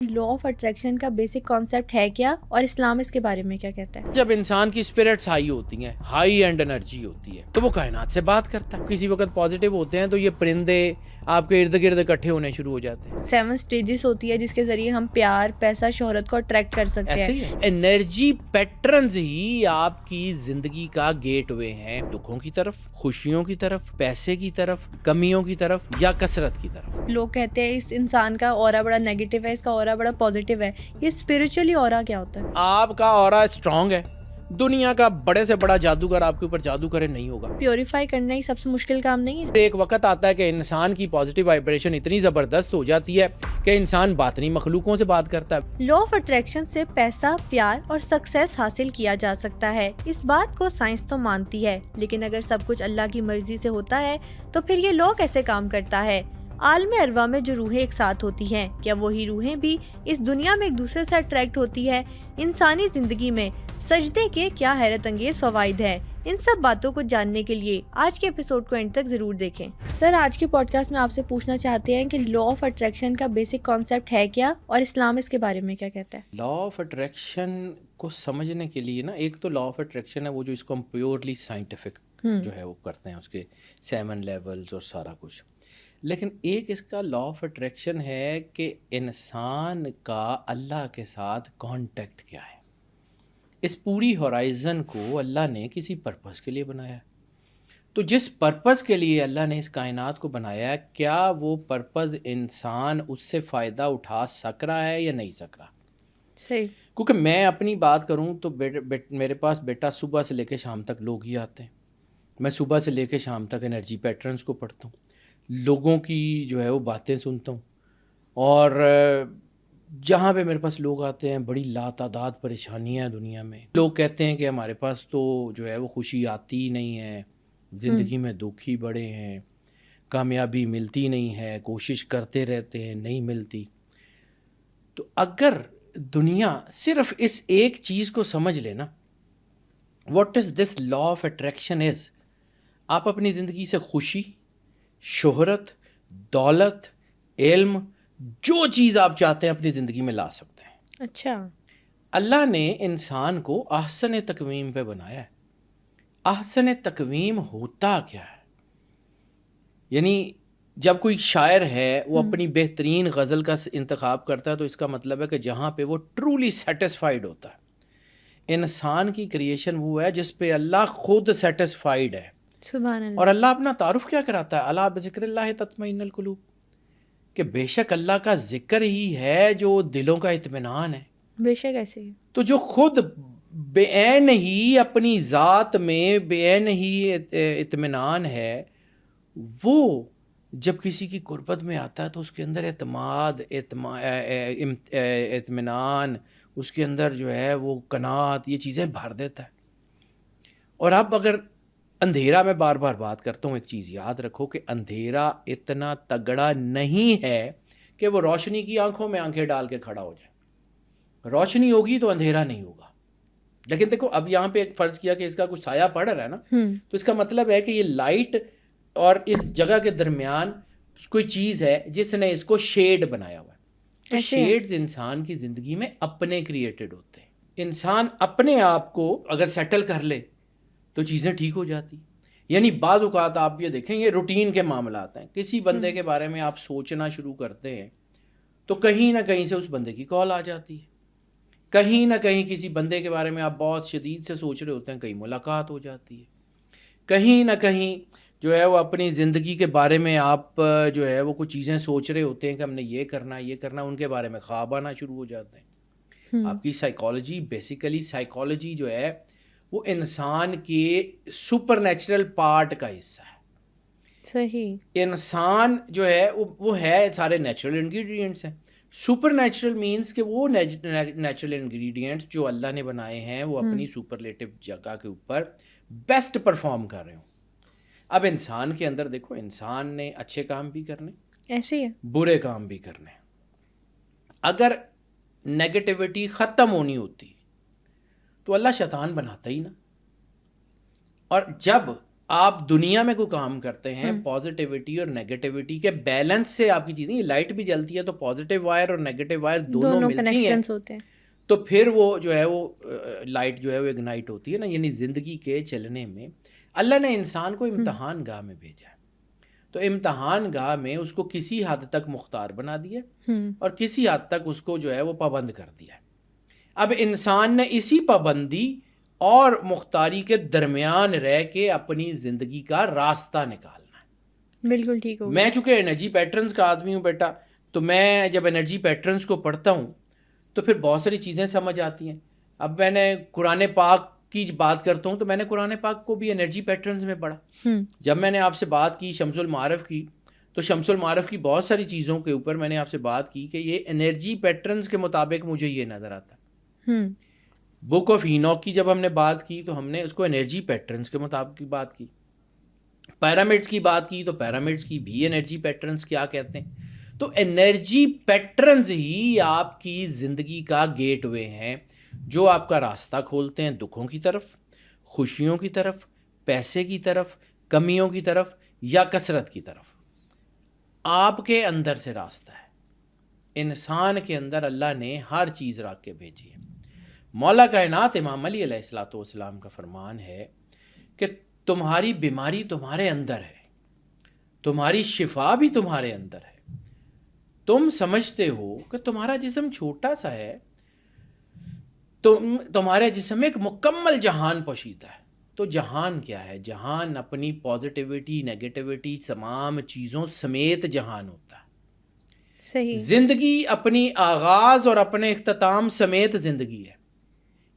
Law of attraction کا basic concept ہے کیا اور اسلام اس کے بارے میں کیا کہتا ہے؟ جب انسان کی اسپرٹس ہائی ہوتی ہیں، ہائی اینڈ انرجی ہوتی ہے، تو وہ کائنات سے بات کرتا ہے. کسی وقت پازیٹیو ہوتے ہیں تو یہ پرندے آپ کے ارد گرد اکٹھے ہونے شروع ہو جاتے ہیں. 7 سٹیجز ہوتی ہے جس کے ذریعے ہم پیار، پیسہ، شہرت کو اٹریکٹ کر سکتے ایسے ہیں. ہی ہے. انرجی پیٹرنز ہی آپ کی زندگی کا گیٹ وے ہیں، دکھوں کی طرف، خوشیوں کی طرف، پیسے کی طرف، کمیوں کی طرف یا کثرت کی طرف. لوگ کہتے ہیں اس انسان کا اورا بڑا نیگیٹو ہے، اس کا اورا بڑا پازیٹیو ہے. یہ اسپرچولی اورا کیا ہوتا ہے؟ آپ کا اورا اسٹرانگ ہے، دنیا کا بڑے سے بڑا جادوگر آپ کے اوپر جادو کرے نہیں ہوگا. پیوریفائی کرنا ہی سب سے مشکل کام نہیں ہے؟ ایک وقت آتا ہے کہ انسان کی پازیٹیو وائبریشن اتنی زبردست ہو جاتی ہے کہ انسان باطنی مخلوقوں سے بات کرتا ہے. لا آف اٹریکشن سے پیسہ، پیار اور سکسیس حاصل کیا جا سکتا ہے. اس بات کو سائنس تو مانتی ہے، لیکن اگر سب کچھ اللہ کی مرضی سے ہوتا ہے تو پھر یہ لا کیسے کام کرتا ہے؟ عالم ارواح میں جو روحیں ایک ساتھ ہوتی ہیں، کیا وہی روحیں بھی اس دنیا میں ایک دوسرے سے اٹریکٹ ہوتی ہے؟ انسانی زندگی میں سجدے کے کیا حیرت انگیز فوائد ہیں؟ ان سب باتوں کو جاننے کے لیے آج کے ایپیسوڈ کو اینڈ تک ضرور دیکھیں. سر، آج کے پوڈ کاسٹ میں آپ سے پوچھنا چاہتے ہیں کہ لا آف اٹریکشن کا بیسک کانسیپٹ ہے کیا اور اسلام اس کے بارے میں کیا کہتا ہے؟ لا آف اٹریکشن کو سمجھنے کے لیے نا، ایک تو لا آف اٹریکشن ہے وہ جو اس کو ہم پیورلی سائنٹیفک جو ہے وہ کرتے ہیں، اس کے 7 لیولز اور سارا کچھ. لیکن ایک اس کا لا آف اٹریکشن ہے کہ انسان کا اللہ کے ساتھ کانٹیکٹ کیا ہے. اس پوری ہورائزن کو اللہ نے کسی پرپس کے لیے بنایا ہے. تو جس پرپس کے لیے اللہ نے اس کائنات کو بنایا ہے، کیا وہ پرپس انسان اس سے فائدہ اٹھا سک رہا ہے یا نہیں سک رہا؟ صحیح. کیونکہ میں اپنی بات کروں تو میرے پاس بیٹا صبح سے لے کے شام تک لوگ ہی آتے ہیں. میں صبح سے لے کے شام تک انرجی پیٹرنز کو پڑھتا ہوں، لوگوں کی جو ہے وہ باتیں سنتا ہوں، اور جہاں پہ میرے پاس لوگ آتے ہیں بڑی لاتعداد پریشانیاں دنیا میں. لوگ کہتے ہیں کہ ہمارے پاس تو جو ہے وہ خوشی آتی ہی نہیں ہے، زندگی میں دکھ ہی بڑے ہیں، کامیابی ملتی نہیں ہے، کوشش کرتے رہتے ہیں نہیں ملتی. تو اگر دنیا صرف اس ایک چیز کو سمجھ لے نا، what is this law of attraction is, آپ اپنی زندگی سے خوشی، شہرت، دولت، علم، جو چیز آپ چاہتے ہیں اپنی زندگی میں لا سکتے ہیں. اچھا. اللہ نے انسان کو احسن تقویم پہ بنایا ہے. احسن تقویم ہوتا کیا ہے؟ یعنی جب کوئی شاعر ہے وہ اپنی بہترین غزل کا انتخاب کرتا ہے تو اس کا مطلب ہے کہ جہاں پہ وہ ٹرولی سیٹسفائیڈ ہوتا ہے. انسان کی کریشن وہ ہے جس پہ اللہ خود سیٹسفائیڈ ہے. سبحان اللہ. اور اللہ اپنا تعارف کیا کراتا ہے؟ الا بذکر اللہ تطمئن القلوب، کہ بے شک اللہ کا ذکر ہی ہے جو دلوں کا اطمینان ہے. بے شک ایسے ہی. تو جو خود بے عین ہی اپنی ذات میں بے عین ہی اطمینان ہے، وہ جب کسی کی قربت میں آتا ہے تو اس کے اندر اعتماد، اطمینان، اس کے اندر جو ہے وہ قناعت، یہ چیزیں بھر دیتا ہے. اور اب اگر اندھیرا، میں بار بار بات کرتا ہوں، ایک چیز یاد رکھو کہ اندھیرا اتنا تگڑا نہیں ہے کہ وہ روشنی کی آنکھوں میں آنکھیں ڈال کے کھڑا ہو جائے. روشنی ہوگی تو اندھیرا نہیں ہوگا. لیکن دیکھو، اب یہاں پہ ایک فرض کیا کہ اس کا کچھ سایہ پڑ رہا ہے نا، تو اس کا مطلب ہے کہ یہ لائٹ اور اس جگہ کے درمیان کوئی چیز ہے جس نے اس کو شیڈ بنایا ہوا ہے. تو شیڈز انسان کی زندگی میں اپنے کریٹڈ ہوتے ہیں. انسان اپنے آپ کو اگر سیٹل کر لے تو چیزیں ٹھیک ہو جاتی. یعنی بعض اوقات آپ یہ دیکھیں، یہ روٹین کے معاملات ہیں. کسی بندے کے بارے میں آپ سوچنا شروع کرتے ہیں تو کہیں نہ کہیں سے اس بندے کی کال آ جاتی ہے. کہیں نہ کہیں کسی بندے کے بارے میں آپ بہت شدید سے سوچ رہے ہوتے ہیں، کہیں ملاقات ہو جاتی ہے. کہیں نہ کہیں جو ہے وہ اپنی زندگی کے بارے میں آپ جو ہے وہ کچھ چیزیں سوچ رہے ہوتے ہیں کہ ہم نے یہ کرنا یہ کرنا، ان کے بارے میں خواب آنا شروع ہو جاتے ہیں. آپ کی سائیکالوجی، بیسیکلی سائیکالوجی جو ہے وہ انسان کے سپر نیچرل پارٹ کا حصہ ہے. صحیح. انسان جو ہے وہ ہے سارے نیچرل انگریڈینٹس ہیں. سپر نیچرل مینس کہ وہ نیچرل انگریڈینٹس جو اللہ نے بنائے ہیں وہ اپنی سپرلیٹو جگہ کے اوپر بیسٹ پرفارم کر رہے ہوں. اب انسان کے اندر دیکھو، انسان نے اچھے کام بھی کرنے، ایسے ہی ہے، برے کام بھی کرنے. اگر نیگیٹیوٹی ختم ہونی ہوتی تو اللہ شیطان بناتا ہی نا. اور جب آپ دنیا میں کوئی کام کرتے ہیں پازیٹیوٹی اور نیگیٹیوٹی کے بیلنس سے آپ کی چیزیں، یہ لائٹ بھی جلتی ہے تو پازیٹیو وائر اور نیگیٹیو وائر دونوں ملتی ہیں کنیکشنز ہوتے ہیں تو پھر وہ جو ہے وہ لائٹ جو ہے وہ اگنائٹ ہوتی ہے نا. یعنی زندگی کے چلنے میں اللہ نے انسان کو امتحان گاہ میں بھیجا ہے، تو امتحان گاہ میں اس کو کسی حد تک مختار بنا دیا اور کسی حد تک اس کو جو ہے وہ پابند کر دیا ہے. اب انسان نے اسی پابندی اور مختاری کے درمیان رہ کے اپنی زندگی کا راستہ نکالنا ہے. بالکل ٹھیک ہو. میں چونکہ انرجی پیٹرنز کا آدمی ہوں بیٹا، تو میں جب انرجی پیٹرنز کو پڑھتا ہوں تو پھر بہت ساری چیزیں سمجھ آتی ہیں. اب میں نے قرآن پاک کی بات کرتا ہوں تو میں نے قرآن پاک کو بھی انرجی پیٹرنز میں پڑھا. جب میں نے آپ سے بات کی شمس المعارف کی تو شمس المعارف کی بہت ساری چیزوں کے اوپر میں نے آپ سے بات کی کہ یہ انرجی پیٹرنز کے مطابق مجھے یہ نظر آتا ہے. بک آف ہینوک کی جب ہم نے بات کی تو ہم نے اس کو انرجی پیٹرنز کے مطابق کی بات کی. پیرامڈس کی بات کی تو پیرامڈس کی بھی انرجی پیٹرنز کیا کہتے ہیں. تو انرجی پیٹرنز ہی آپ کی زندگی کا گیٹ وے ہیں جو آپ کا راستہ کھولتے ہیں دکھوں کی طرف، خوشیوں کی طرف، پیسے کی طرف، کمیوں کی طرف یا کثرت کی طرف. آپ کے اندر سے راستہ ہے. انسان کے اندر اللہ نے ہر چیز رکھ کے بھیجی ہے. مولا کائنات امام علی علیہ الصلوۃ والسلام کا فرمان ہے کہ تمہاری بیماری تمہارے اندر ہے، تمہاری شفا بھی تمہارے اندر ہے. تم سمجھتے ہو کہ تمہارا جسم چھوٹا سا ہے، تمہارے جسم میں ایک مکمل جہان پوشیدہ ہے. تو جہان کیا ہے؟ جہان اپنی پازیٹیوٹی نیگیٹیوٹی تمام چیزوں سمیت جہان ہوتا ہے. صحیح. زندگی اپنی آغاز اور اپنے اختتام سمیت زندگی ہے.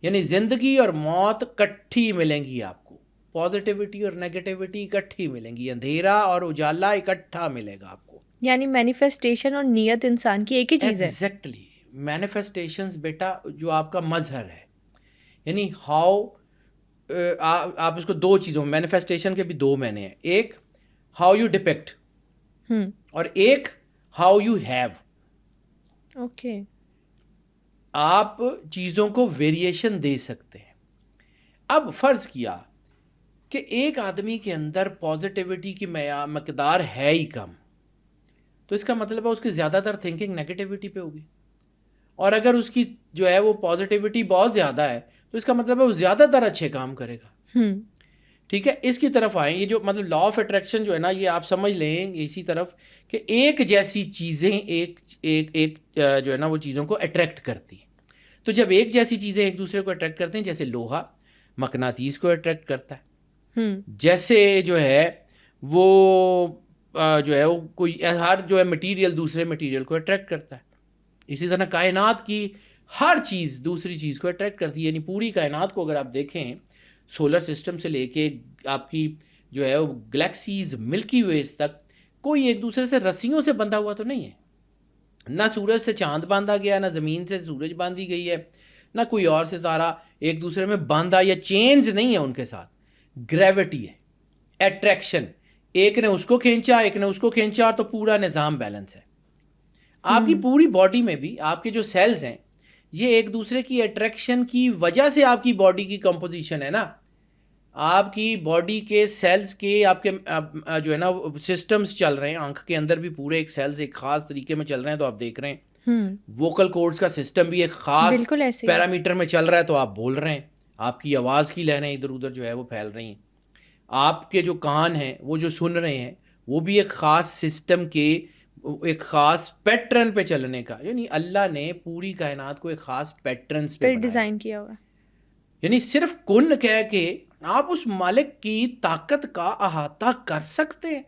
یعنی زندگی اور موت اکٹھی ملیں گی آپ کو، پازیٹیوٹی اور نیگیٹیوٹی اکٹھی ملیں گی، اندھیرا اور اجالا اکٹھا ملے گا آپ کو. یعنی مینیفیسٹیشن اور نیت انسان کی ایک ہی چیز ہے. ایگزیکٹلی. مینیفیسٹیشنز بیٹا جو آپ کا مظہر ہے، یعنی ہاؤ آپ اس کو دو چیزوں، مینیفیسٹیشن کے بھی دو معنی ہیں. ایک ہاؤ یو ڈپیکٹ اور ایک ہاؤ یو ہیو. اوکے. آپ چیزوں کو ویریشن دے سکتے ہیں. اب فرض کیا کہ ایک آدمی کے اندر پازیٹیوٹی کی مقدار ہے ہی کم، تو اس کا مطلب ہے اس کی زیادہ تر تھنکنگ نیگیٹیوٹی پہ ہوگی. اور اگر اس کی جو ہے وہ پازیٹیوٹی بہت زیادہ ہے تو اس کا مطلب ہے وہ زیادہ تر اچھے کام کرے گا. ٹھیک ہے. اس کی طرف آئیں. یہ جو مطلب لا آف اٹریکشن جو ہے نا، یہ آپ سمجھ لیں اسی طرف کہ ایک جیسی چیزیں ایک جو ہے نا وہ چیزوں کو اٹریکٹ کرتی ہیں. تو جب ایک جیسی چیزیں ایک دوسرے کو اٹریکٹ کرتے ہیں، جیسے لوہا مقناطیس کو اٹریکٹ کرتا ہے، جیسے جو ہے وہ جو ہے وہ کوئی ہر جو ہے مٹیریل دوسرے مٹیریل کو اٹریکٹ کرتا ہے، اسی طرح کائنات کی ہر چیز دوسری چیز کو اٹریکٹ کرتی ہے. یعنی پوری کائنات کو اگر آپ دیکھیں، سولر سسٹم سے لے کے آپ کی جو ہے وہ گلیکسیز ملکی ویز تک، کوئی ایک دوسرے سے رسیوں سے بندھا ہوا تو نہیں ہے. نہ سورج سے چاند باندھا گیا، نہ زمین سے سورج باندھی گئی ہے، نہ کوئی اور ستارہ ایک دوسرے میں باندھا، یا چینز نہیں ہے ان کے ساتھ. گریوٹی ہے، اٹریکشن، ایک نے اس کو کھینچا ایک نے اس کو کھینچا، اور تو پورا نظام بیلنس ہے. آپ کی پوری باڈی میں بھی آپ کے جو سیلز ہیں یہ ایک دوسرے کی اٹریکشن کی وجہ سے آپ کی باڈی کی کمپوزیشن ہے نا. آپ کی باڈی کے سیلز کے آپ کے جو ہے نا سسٹمز چل رہے ہیں. آنکھ کے اندر بھی پورے ایک سیلز ایک خاص طریقے میں چل رہے ہیں تو آپ دیکھ رہے ہیں. ووکل کورڈز کا سسٹم بھی ایک خاص پیرامیٹر میں چل رہا ہے تو آپ بول رہے ہیں. آپ کی آواز کی لہریں ادھر ادھر جو ہے وہ پھیل رہی ہیں. آپ کے جو کان ہیں وہ جو سن رہے ہیں وہ بھی ایک خاص سسٹم کے ایک خاص پیٹرن پہ چلنے کا. یعنی اللہ نے پوری کائنات کو ایک خاص پیٹرنز پہ ڈیزائن کیا ہوا. یعنی صرف کن کہہ کے آپ اس مالک کی طاقت کا احاطہ کر سکتے ہیں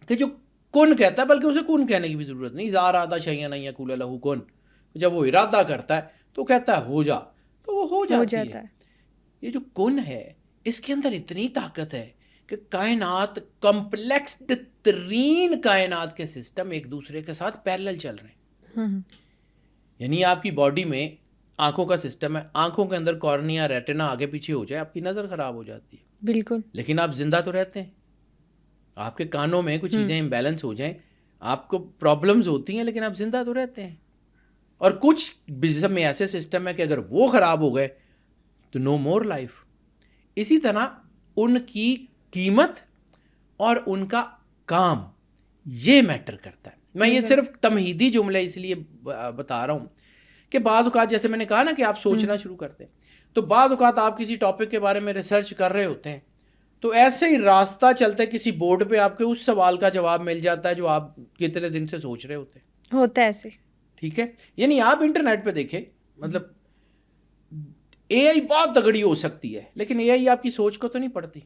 کہ جو کن کہتا ہے، بلکہ اسے کن کہنے کی بھی ضرورت نہیں. اذا اراد شیئا ان یقول له کن. جب وہ ارادہ کرتا ہے تو کہتا ہے ہو جا، تو وہ ہو جاتا ہے. یہ جو کن ہے اس کے اندر اتنی طاقت ہے کہ کائنات، کمپلیکس ترین کائنات کے سسٹم ایک دوسرے کے ساتھ پیرلل چل رہے ہیں. یعنی آپ کی باڈی میں آنکھوں کا سسٹم ہے، آنکھوں کے اندر کارنیا ریٹنا آگے پیچھے ہو جائے آپ کی نظر خراب ہو جاتی ہے. بالکل. لیکن آپ زندہ تو رہتے ہیں. آپ کے کانوں میں کچھ چیزیں امبیلنس ہو جائیں، آپ کو پرابلمز ہوتی ہیں، لیکن آپ زندہ تو رہتے ہیں. اور کچھ جسم میں ایسے سسٹم ہے کہ اگر وہ خراب ہو گئے تو نو مور لائف. اسی طرح ان کی قیمت اور ان کا کام یہ میٹر کرتا ہے. میں یہ صرف تمہیدی جملے اس لیے بتا رہا ہوں کہ بعض اوقات جیسے میں نے کہا نا کہ آپ سوچنا شروع کرتے ہیں, تو بعض اوقات آپ کسی ٹاپک کے بارے میں ریسرچ کر رہے ہوتے ہیں تو ایسے ہی راستہ چلتا ہے کسی بورڈ پہ آپ کے اس سوال کا جواب مل جاتا ہے جو آپ کتنے دن سے سوچ رہے ہوتے ہیں. ہوتا ہے ایسے. ٹھیک ہے, یعنی آپ انٹرنیٹ پہ دیکھیں, مطلب اے آئی بہت تگڑی ہو سکتی ہے لیکن اے آئی آپ کی سوچ کو تو نہیں پڑھتی.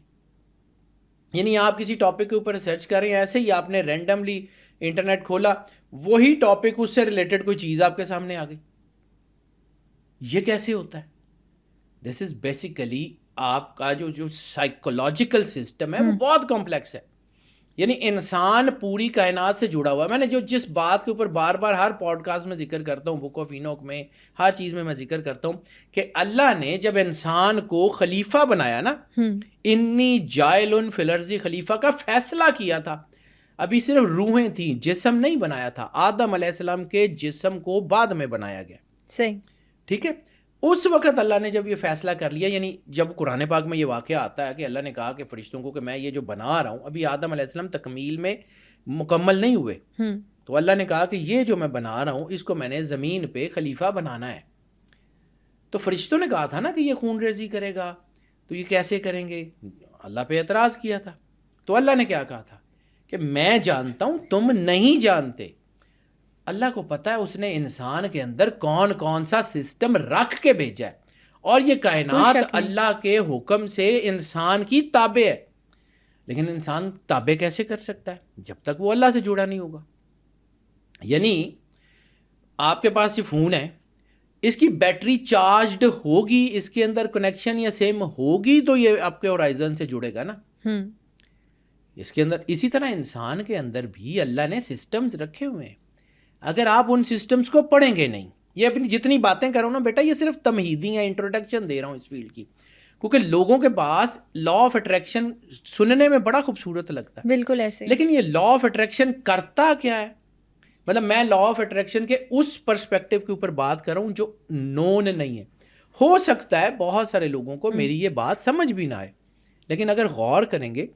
یعنی آپ کسی ٹاپک کے اوپر ریسرچ کر رہے ہیں, ایسے ہی آپ نے رینڈملی انٹرنیٹ کھولا, وہی ٹاپک اس سے ریلیٹڈ کوئی چیز آپ کے سامنے آ گئی. یہ کیسے ہوتا ہے؟ دس از بیسیکلی آپ کا جو سائیکولوجیکل سسٹم ہے وہ بہت کمپلیکس ہے. یعنی انسان پوری کائنات سے جڑا ہوا ہے. میں نے جس بات کے اوپر بار بار ہر پوڈ کاسٹ میں ذکر کرتا ہوں, بک آف اینوک میں, ہر چیز میں ذکر کرتا ہوں کہ اللہ نے جب انسان کو خلیفہ بنایا نا, انی جائل فی الارض خلیفہ کا فیصلہ کیا تھا, ابھی صرف روحیں تھیں, جسم نہیں بنایا تھا. آدم علیہ السلام کے جسم کو بعد میں بنایا گیا. صحیح. ٹھیک ہے, اس وقت اللہ نے جب یہ فیصلہ کر لیا, یعنی جب قرآن پاک میں یہ واقعہ آتا ہے کہ اللہ نے کہا کہ فرشتوں کو کہ میں یہ جو بنا رہا ہوں, ابھی آدم علیہ السلام تکمیل میں مکمل نہیں ہوئے, تو اللہ نے کہا کہ یہ جو میں بنا رہا ہوں اس کو میں نے زمین پہ خلیفہ بنانا ہے. تو فرشتوں نے کہا تھا نا کہ یہ خون ریزی کرے گا, تو یہ کیسے کریں گے؟ اللہ پہ اعتراض کیا تھا. تو اللہ نے کیا کہا تھا کہ میں جانتا ہوں تم نہیں جانتے. اللہ کو پتا ہے اس نے انسان کے اندر کون کون سا سسٹم رکھ کے بھیجا ہے, اور یہ کائنات اللہ کے حکم سے انسان کی تابع ہے. لیکن انسان تابع کیسے کر سکتا ہے جب تک وہ اللہ سے جڑا نہیں ہوگا. یعنی آپ کے پاس یہ فون ہے, اس کی بیٹری چارجڈ ہوگی, اس کے اندر کنیکشن یا سیم ہوگی تو یہ آپ کے ہورائزن سے جڑے گا نا. اس کے اندر اسی طرح انسان کے اندر بھی اللہ نے سسٹمز رکھے ہوئے ہیں. اگر آپ ان سسٹمز کو پڑھیں گے نہیں, یہ اپنی جتنی باتیں کرو نا بیٹا, یہ صرف تمہیدی ہیں, انٹروڈکشن دے رہا ہوں اس فیلڈ کی, کیونکہ لوگوں کے پاس لا آف اٹریکشن سننے میں بڑا خوبصورت لگتا ہے. بالکل ایسے. لیکن یہ لا آف اٹریکشن کرتا کیا ہے؟ مطلب میں لا آف اٹریکشن کے اس پرسپیکٹو کے اوپر بات کر رہا ہوں جو نون نہیں ہے. ہو سکتا ہے بہت سارے لوگوں کو میری یہ بات سمجھ بھی نہ آئے, لیکن اگر غور کریں گے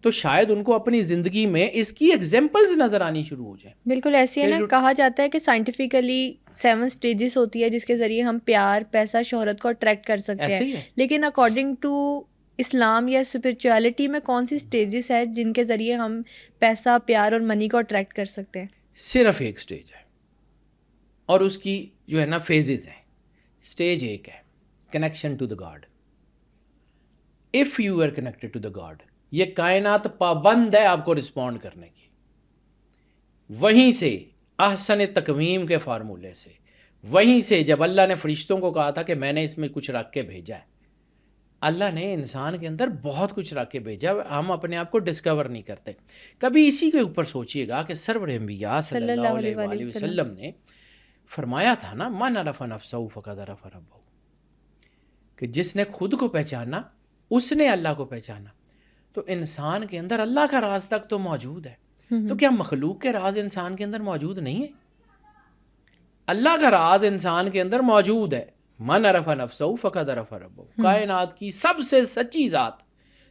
تو شاید ان کو اپنی زندگی میں اس کی ایگزامپلز نظر آنی شروع ہو جائیں. بالکل ایسی ہے نا, کہا جاتا ہے کہ سائنٹیفکلی 7 سٹیجز ہوتی ہے جس کے ذریعے ہم پیار, پیسہ, شہرت کو اٹریکٹ کر سکتے ہیں. لیکن اکارڈنگ ٹو اسلام یا اسپرچویلٹی میں کون سی سٹیجز ہے جن کے ذریعے ہم پیسہ, پیار اور منی کو اٹریکٹ کر سکتے ہیں؟ صرف ایک سٹیج ہے, اور اس کی جو ہے نا فیزز ہیں. سٹیج ایک ہے connection to the God. If you are connected to the God, یہ کائنات پابند ہے آپ کو رسپونڈ کرنے کی. وہیں سے احسن تقویم کے فارمولے سے, وہیں سے جب اللہ نے فرشتوں کو کہا تھا کہ میں نے اس میں کچھ رکھ کے بھیجا ہے, اللہ نے انسان کے اندر بہت کچھ رکھ کے بھیجا, ہم اپنے آپ کو ڈسکور نہیں کرتے. کبھی اسی کے اوپر سوچئے گا کہ سرور انبیاء صلی اللہ علیہ وآلہ وسلم نے فرمایا تھا نا, من عرف نفسہ فقد عرف ربہ, کہ جس نے خود کو پہچانا اس نے اللہ کو پہچانا. تو انسان کے اندر اللہ کا راز تک تو موجود ہے, تو کیا مخلوق کے راز انسان کے اندر موجود نہیں ہے؟ اللہ کا راز انسان کے اندر موجود ہے. من عرف نفسہ فقد عرف ربہ. کائنات کی سب سے سچی ذات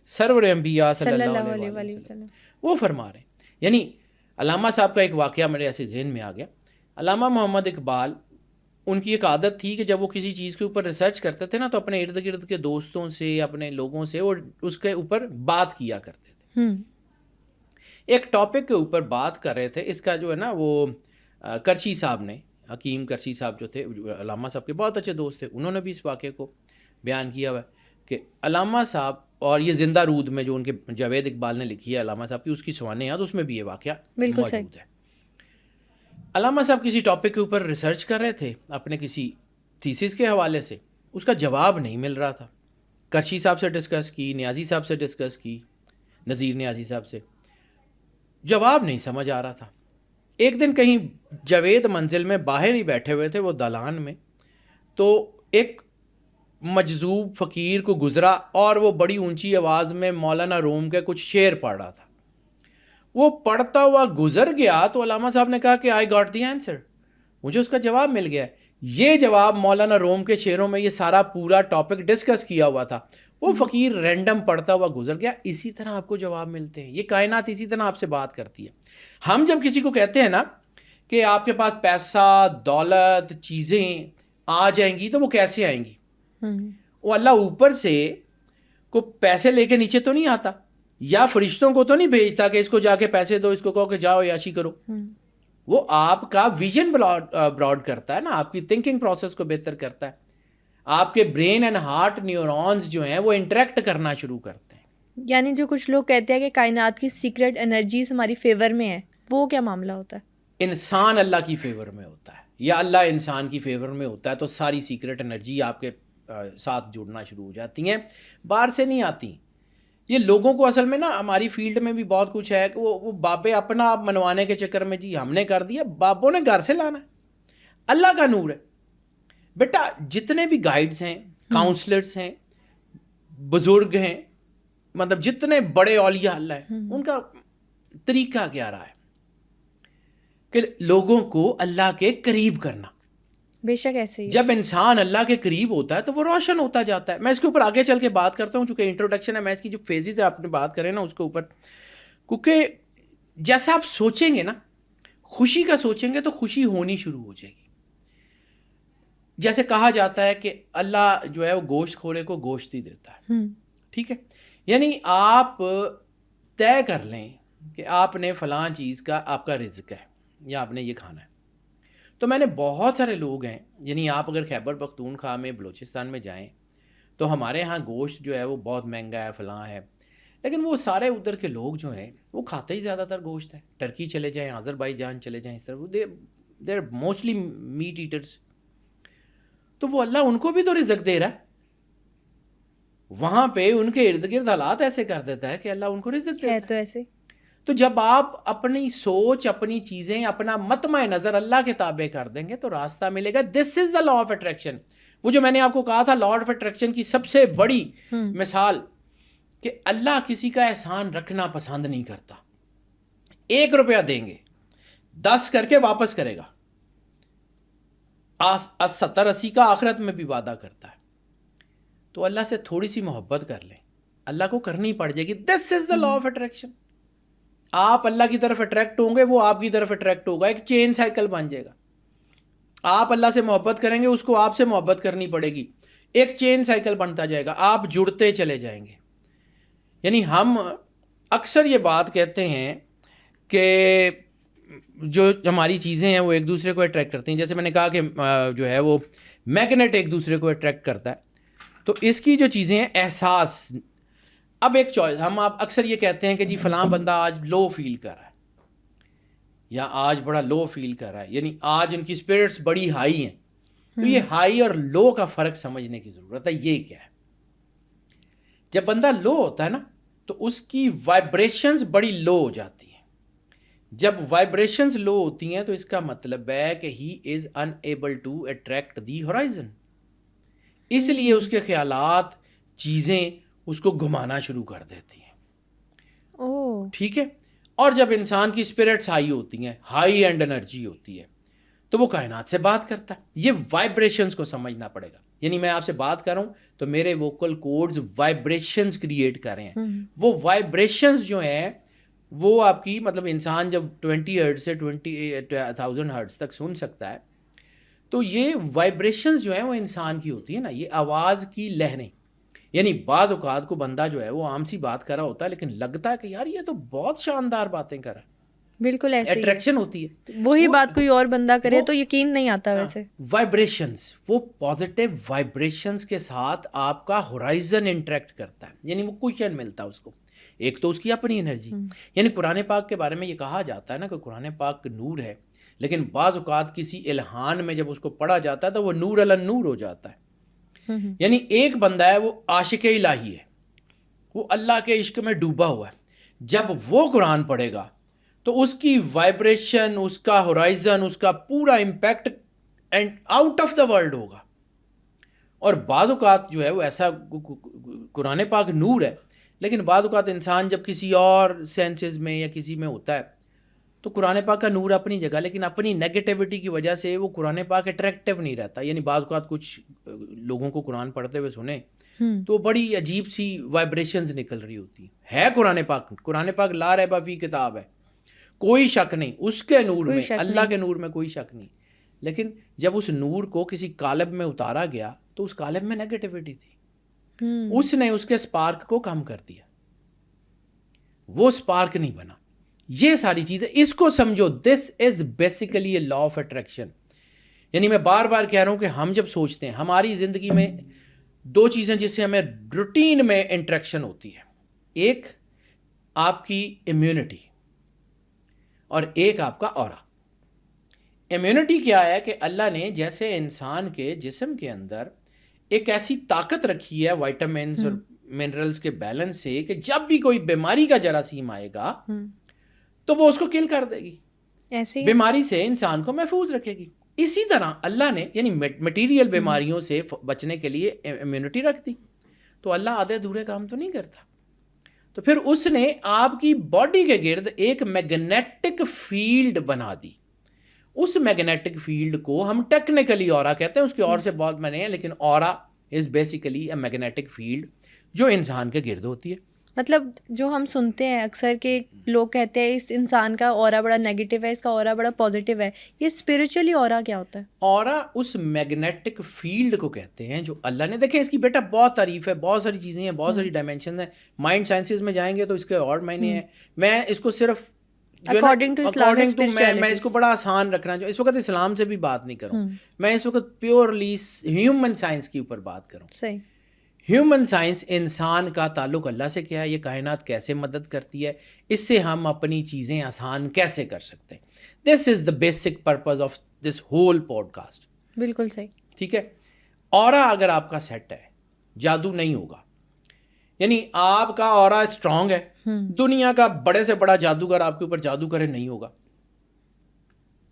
سرور انبیاء صلی اللہ علیہ وسلم وہ فرما رہے ہیں. یعنی علامہ صاحب کا ایک واقعہ میرے ایسے ذہن میں آ گیا. علامہ محمد اقبال, ان کی ایک عادت تھی کہ جب وہ کسی چیز کے اوپر ریسرچ کرتے تھے نا تو اپنے ارد گرد کے دوستوں سے, اپنے لوگوں سے وہ اس کے اوپر بات کیا کرتے تھے. ایک ٹاپک کے اوپر بات کر رہے تھے, اس کا جو ہے نا وہ کرشی صاحب نے, حکیم کرشی صاحب جو تھے علامہ صاحب کے بہت اچھے دوست تھے, انہوں نے بھی اس واقعے کو بیان کیا ہوا ہے کہ علامہ صاحب, اور یہ زندہ رود میں جو ان کے جاوید اقبال نے لکھی ہے علامہ صاحب کی, اس کی سوانحات, اس میں بھی یہ واقعہ موجود ہے. علامہ صاحب کسی ٹاپک کے اوپر ریسرچ کر رہے تھے اپنے کسی تھیسس کے حوالے سے, اس کا جواب نہیں مل رہا تھا. کرشی صاحب سے ڈسکس کی, نیازی صاحب سے ڈسکس کی, نذیر نیازی صاحب سے, جواب نہیں سمجھ آ رہا تھا. ایک دن کہیں جاوید منزل میں باہر ہی بیٹھے ہوئے تھے وہ دالان میں, تو ایک مجذوب فقیر کو گزرا اور وہ بڑی اونچی آواز میں مولانا روم کے کچھ شعر پڑھ رہا تھا. وہ پڑھتا ہوا گزر گیا تو علامہ صاحب نے کہا کہ آئی گاٹ دی آنسر, مجھے اس کا جواب مل گیا. یہ جواب مولانا روم کے شعروں میں یہ سارا پورا ٹاپک ڈسکس کیا ہوا تھا, وہ فقیر رینڈم پڑھتا ہوا گزر گیا. اسی طرح آپ کو جواب ملتے ہیں. یہ کائنات اسی طرح آپ سے بات کرتی ہے. ہم جب کسی کو کہتے ہیں نا کہ آپ کے پاس پیسہ، دولت، چیزیں آ جائیں گی، تو وہ کیسے آئیں گی؟ وہ اللہ اوپر سے کو پیسے لے کے نیچے تو نہیں آتا، یا فرشتوں کو تو نہیں بھیجتا کہ اس کو جا کے پیسے دو، اس کو کہو کہ جاؤ عیاشی کرو. وہ آپ کا ویژن براڈ کرتا ہے نا، آپ کی تھنکنگ پروسیس کو بہتر کرتا ہے. آپ کے برین اینڈ ہارٹ نیورونز جو ہیں وہ انٹریکٹ کرنا شروع کرتے ہیں. یعنی جو کچھ لوگ کہتے ہیں کہ کائنات کی سیکرٹ انرجیز ہماری فیور میں ہے، وہ کیا معاملہ ہوتا ہے؟ انسان اللہ کی فیور میں ہوتا ہے یا اللہ انسان کی فیور میں ہوتا ہے، تو ساری سیکرٹ انرجی آپ کے ساتھ جڑنا شروع ہو جاتی ہیں، باہر سے نہیں آتی. یہ لوگوں کو اصل میں نا ہماری فیلڈ میں بھی بہت کچھ ہے کہ وہ بابے اپنا آپ منوانے کے چکر میں جی ہم نے کر دیا، بابوں نے گھر سے لانا ہے. اللہ کا نور ہے بیٹا. جتنے بھی گائیڈز ہیں، کاؤنسلرز ہیں، بزرگ ہیں، مطلب جتنے بڑے اولیاء اللہ ہیں، ان کا طریقہ کیا رہا ہے کہ لوگوں کو اللہ کے قریب کرنا. بے شک ایسے ہی. جب انسان اللہ کے قریب ہوتا ہے تو وہ روشن ہوتا جاتا ہے. میں اس کے اوپر آگے چل کے بات کرتا ہوں، چونکہ انٹروڈکشن ہے. میں اس کی جو فیزز ہے آپ نے بات کریں نا اس کے اوپر، کیونکہ جیسا آپ سوچیں گے نا، خوشی کا سوچیں گے تو خوشی ہونی شروع ہو جائے گی. جیسے کہا جاتا ہے کہ اللہ جو ہے وہ گوشت خورے کو گوشت ہی دیتا ہے. ٹھیک ہے، یعنی آپ طے کر لیں کہ آپ نے فلاں چیز کا آپ کا رزق ہے یا آپ نے یہ کھانا ہے. تو میں نے بہت سارے لوگ ہیں، یعنی آپ اگر خیبر پختونخوا میں، بلوچستان میں جائیں تو ہمارے ہاں گوشت جو ہے وہ بہت مہنگا ہے، فلاں ہے، لیکن وہ سارے ادھر کے لوگ جو ہیں وہ کھاتے ہی زیادہ تر گوشت ہے. ٹرکی چلے جائیں، آذربائیجان چلے جائیں، اس طرح دے آر موسٹلی میٹ ایٹرس. تو وہ اللہ ان کو بھی تو رزق دے رہا ہے. وہاں پہ ان کے ارد گرد حالات ایسے کر دیتا ہے کہ اللہ ان کو رزق دیتا ہے. تو ایسے تو جب آپ اپنی سوچ، اپنی چیزیں، اپنا مطمع نظر اللہ کے تابع کر دیں گے تو راستہ ملے گا. دس is the law of attraction. وہ جو میں نے آپ کو کہا تھا لا آف اٹریکشن کی سب سے بڑی مثال کہ اللہ کسی کا احسان رکھنا پسند نہیں کرتا. 1 روپیہ دیں گے، 10 کر کے واپس کرے گا. 70-80 کا آخرت میں بھی وعدہ کرتا ہے. تو اللہ سے تھوڑی سی محبت کر لیں، اللہ کو کرنی پڑ جائے گی. دس is the law of attraction. آپ اللہ کی طرف اٹریکٹ ہوں گے، وہ آپ کی طرف اٹریکٹ ہوگا. ایک چین سائیکل بن جائے گا. آپ اللہ سے محبت کریں گے، اس کو آپ سے محبت کرنی پڑے گی. ایک چین سائیکل بنتا جائے گا، آپ جڑتے چلے جائیں گے. یعنی ہم اکثر یہ بات کہتے ہیں کہ جو ہماری چیزیں ہیں وہ ایک دوسرے کو اٹریکٹ کرتی ہیں. جیسے میں نے کہا کہ جو ہے وہ میگنیٹ ایک دوسرے کو اٹریکٹ کرتا ہے. تو اس کی جو چیزیں ہیں، احساس. اب ایک چوائس، ہم آپ اکثر یہ کہتے ہیں کہ جی فلاں بندہ آج لو فیل کر رہا ہے یا آج بڑا لو فیل کر رہا ہے، یعنی آج ان کی اسپرٹس بڑی ہائی ہیں. تو یہ ہائی اور لو کا فرق سمجھنے کی ضرورت ہے. یہ کیا ہے؟ جب بندہ لو ہوتا ہے نا تو اس کی وائبریشنز بڑی لو ہو جاتی ہیں. جب وائبریشنز لو ہوتی ہیں تو اس کا مطلب ہے کہ he is unable to attract the horizon. اس لیے اس کے خیالات، چیزیں اس کو گھمانا شروع کر دیتی ہیں. ٹھیک ہے. اور جب انسان کی اسپرٹس ہائی ہوتی ہیں، ہائی اینڈ انرجی ہوتی ہے، تو وہ کائنات سے بات کرتا ہے. یہ وائبریشنز کو سمجھنا پڑے گا. یعنی میں آپ سے بات کر رہا ہوں تو میرے ووکل کوڈز وائبریشنز کریٹ کر رہے ہیں. وہ وائبریشنز جو ہیں وہ آپ کی مطلب انسان جب 20 ہرٹز سے 20,000 ہرٹز تک سن سکتا ہے، تو یہ وائبریشنز جو ہیں وہ انسان کی ہوتی ہیں نا، یہ آواز کی لہریں. یعنی بعض اوقات کو بندہ جو ہے وہ عام سی بات کر رہا ہوتا ہے لیکن لگتا ہے کہ یار یہ تو بہت شاندار باتیں کر رہا ہے. بالکل ایسے اٹریکشن ہوتی ہے. وہی بات کوئی اور بندہ کرے تو یقین نہیں آتا. ویسے وائبریشنز، وہ پازیٹیو وائبریشنز کے ساتھ آپ کا ہورائزن انٹریکٹ کرتا ہے، یعنی وہ کوشچن ملتا ہے اس کو. ایک تو اس کی اپنی انرجی. یعنی قرآن پاک کے بارے میں یہ کہا جاتا ہے نا کہ قرآن پاک نور ہے، لیکن بعض اوقات کسی الہان میں جب اس کو پڑھا جاتا ہے تو وہ نور علی نور ہو جاتا ہے. یعنی ایک بندہ ہے وہ عاشق الہی ہے، وہ اللہ کے عشق میں ڈوبا ہوا ہے. جب وہ قرآن پڑھے گا تو اس کی وائبریشن، اس کا ہورائزن، اس کا پورا impact and out of the world ہوگا. اور بعض اوقات جو ہے وہ ایسا قرآن پاک نور ہے، لیکن بعض اوقات انسان جب کسی اور سینسز میں یا کسی میں ہوتا ہے تو قرآن پاک کا نور اپنی جگہ، لیکن اپنی نیگیٹیوٹی کی وجہ سے وہ قرآن پاک اٹریکٹیو نہیں رہتا. یعنی بعض اوقات کچھ لوگوں کو قرآن پڑھتے ہوئے سنیں تو بڑی عجیب سی وائبریشنز نکل رہی ہوتی ہے قرآن پاک لا ریب فیہ کتاب ہے، کوئی شک نہیں اس کے نور میں، اللہ کے نور میں کوئی شک نہیں. لیکن جب اس نور کو کسی قالب میں اتارا گیا تو اس قالب میں نیگیٹیوٹی تھی، اس نے اس کے سپارک کو کم کر دیا، وہ سپارک نہیں بنا. یہ ساری چیزیں اس کو سمجھو، this is basically a law of attraction. یعنی میں بار بار کہہ رہا ہوں کہ ہم جب سوچتے ہیں ہماری زندگی میں دو چیزیں جس سے ہمیں روٹین میں انٹریکشن ہوتی ہے، ایک آپ کی امیونٹی اور ایک آپ کا اورا. امیونٹی کیا ہے کہ اللہ نے جیسے انسان کے جسم کے اندر ایک ایسی طاقت رکھی ہے وائٹامنس اور منرلز کے بیلنس سے کہ جب بھی کوئی بیماری کا جراثیم آئے گا تو وہ اس کو کل کر دے گی، بیماری سے انسان کو محفوظ رکھے گی. اسی طرح اللہ نے یعنی مٹیریل بیماریوں سے بچنے کے لیے امیونٹی رکھ دی. تو اللہ آدھے ادھورے کام تو نہیں کرتا. تو پھر اس نے آپ کی باڈی کے گرد ایک میگنیٹک فیلڈ بنا دی. اس میگنیٹک فیلڈ کو ہم ٹیکنیکلی اورا کہتے ہیں، اس کے اور سے بہت معنی ہیں، لیکن aura is basically a magnetic field جو انسان کے گرد ہوتی ہے. مطلب جو ہم سنتے ہیں اکثر کہ لوگ کہتے ہیں اس انسان کا اورا بڑا نیگیٹو ہے، اس کا اورا بڑا پازیٹیو ہے. یہ اسپرچولی اورا کیا ہوتا ہے؟ اورا اس میگنیٹک فیلڈ کو کہتے ہیں جو اللہ نے، دیکھیں اس کی بیٹا بہت تعریف ہے، بہت ساری چیزیں ہیں، بہت ساری ڈائمینشنز ہیں. مائنڈ سائنسز میں جائیں گے تو اس کے اور معنی ہیں. میں اس کو صرف اکارڈنگ ٹو میں اس کو بڑا آسان رکھنا چاہوں. اس وقت اسلام سے بھی بات نہیں کروں، میں اس وقت پیورلی ہیومن سائنس کے اوپر بات کروں. صحیح. ہیومن سائنس انسان کا تعلق اللہ سے کیا ہے، یہ کائنات کیسے مدد کرتی ہے، اس سے ہم اپنی چیزیں آسان کیسے کر سکتے ہیں. This is the basic purpose of this whole podcast. بالکل صحیح. ٹھیک ہے. اورا اگر آپ کا سیٹ ہے جادو نہیں ہوگا. یعنی آپ کا اورا اسٹرانگ ہے، دنیا کا بڑے سے بڑا جادوگر آپ کے اوپر جادو کرے نہیں ہوگا.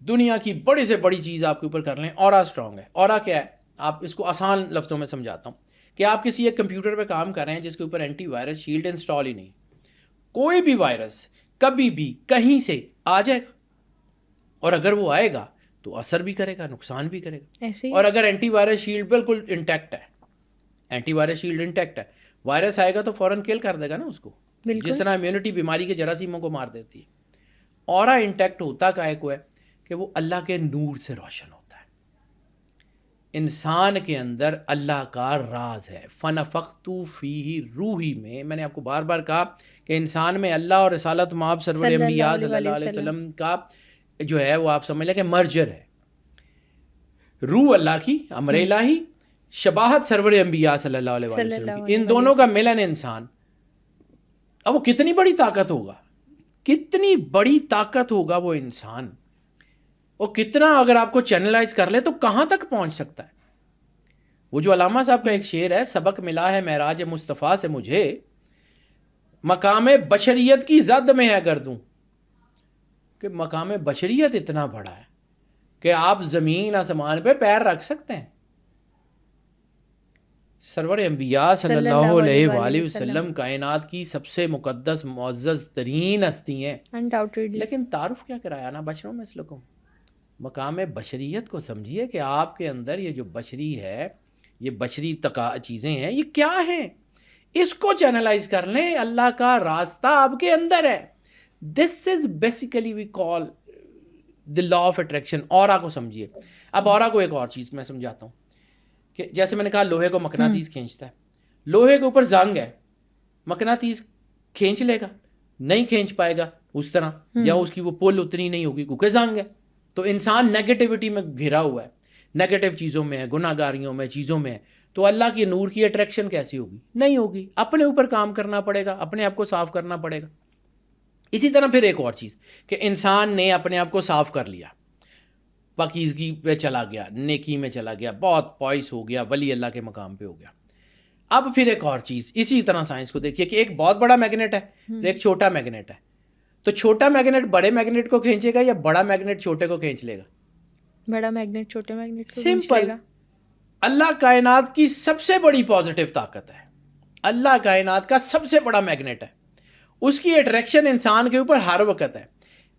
دنیا کی بڑی سے بڑی چیز آپ کے اوپر کر لیں، اورا اسٹرانگ ہے. اورا کیا ہے، آپ اس کو آسان لفظوں میں سمجھاتا ہوں کہ آپ کسی ایک کمپیوٹر پہ کام کر رہے ہیں جس کے اوپر اینٹی وائرس شیلڈ انسٹال ہی نہیں. کوئی بھی وائرس کبھی بھی کہیں سے آ جائے گا، اور اگر وہ آئے گا تو اثر بھی کرے گا، نقصان بھی کرے گا. اور اگر اینٹی وائرس شیلڈ بالکل انٹیکٹ ہے، اینٹی وائرس شیلڈ انٹیکٹ ہے، وائرس آئے گا تو فوراً کل کر دے گا نا اس کو، جس طرح امیونٹی بیماری کے جراثیموں کو مار دیتی ہے. اورا انٹیکٹ ہوتا کا کو ہے کہ وہ اللہ کے نور سے روشن ہوتا ہے. انسان کے اندر اللہ کا راز ہے. فنفخت فیہ روحی میں نے آپ کو بار بار کہا کہ انسان میں اللہ اور رسالت مآب سرور انبیاء صلی اللہ علیہ وسلم کا جو ہے وہ آپ سمجھ لیں کہ مرجر ہے. روح اللہ کی، امر الہی، شباہت سرور انبیاء صلی اللہ علیہ وسلم کی، ان دونوں کا ملن انسان. اب وہ کتنی بڑی طاقت ہوگا، کتنی بڑی طاقت ہوگا وہ انسان، اور کتنا اگر آپ کو چینلائز کر لے تو کہاں تک پہنچ سکتا ہے. وہ جو علامہ صاحب کا ایک شعر ہے، سبق ملا ہے معراج مصطفیٰ سے مجھے، مقام بشریت کی زد میں ہے گردوں. کہ مقام بشریت اتنا بڑا ہے کہ آپ زمین آسمان پہ پیر رکھ سکتے ہیں. سرور انبیاء صلی اللہ علیہ وآلہ وسلم کائنات کی سب سے مقدس معزز ترین ہستی ہیں، لیکن تعارف کیا کرایا نا بشروں میں اس لوگوں. مقام بشریت کو سمجھیے کہ آپ کے اندر یہ جو بشری ہے، یہ بشری چیزیں ہیں، یہ کیا ہیں، اس کو چینلائز کر لیں. اللہ کا راستہ آپ کے اندر ہے. This is basically we call the law of attraction. Aura کو سمجھیے. اب اورا کو ایک اور چیز میں سمجھاتا ہوں کہ جیسے میں نے کہا لوہے کو مقناطیس کھینچتا ہے، لوہے کے اوپر زنگ ہے، مقناطیس کھینچ لے گا؟ نہیں کھینچ پائے گا اس طرح، یا اس کی وہ پل اتنی نہیں ہوگی کیونکہ زنگ ہے. تو انسان نیگیٹیوٹی میں گھرا ہوا ہے، نیگیٹو چیزوں میں ہے، گناہ گاریوں میں، چیزوں میں ہے. تو اللہ کی نور کی اٹریکشن کیسی ہوگی؟ نہیں ہوگی. اپنے اوپر کام کرنا پڑے گا، اپنے آپ کو صاف کرنا پڑے گا. اسی طرح پھر ایک اور چیز کہ انسان نے اپنے آپ کو صاف کر لیا، پاکیزگی پہ چلا گیا، نیکی میں چلا گیا، بہت پوائس ہو گیا، ولی اللہ کے مقام پہ ہو گیا. اب پھر ایک اور چیز، اسی طرح سائنس کو دیکھیے کہ ایک بہت بڑا میگنیٹ ہے، ایک چھوٹا میگنیٹ ہے. تو چھوٹا میگنیٹ بڑے میگنیٹ کو کھینچے گا یا بڑا میگنیٹ چھوٹے کو کھینچ لے گا؟ بڑا میگنیٹ چھوٹے میگنیٹ کو سمپل. اللہ کائنات کی سب سے بڑی پازیٹیو طاقت ہے، اللہ کائنات کا سب سے بڑا میگنیٹ ہے. اس کی اٹریکشن انسان کے اوپر ہر وقت ہے.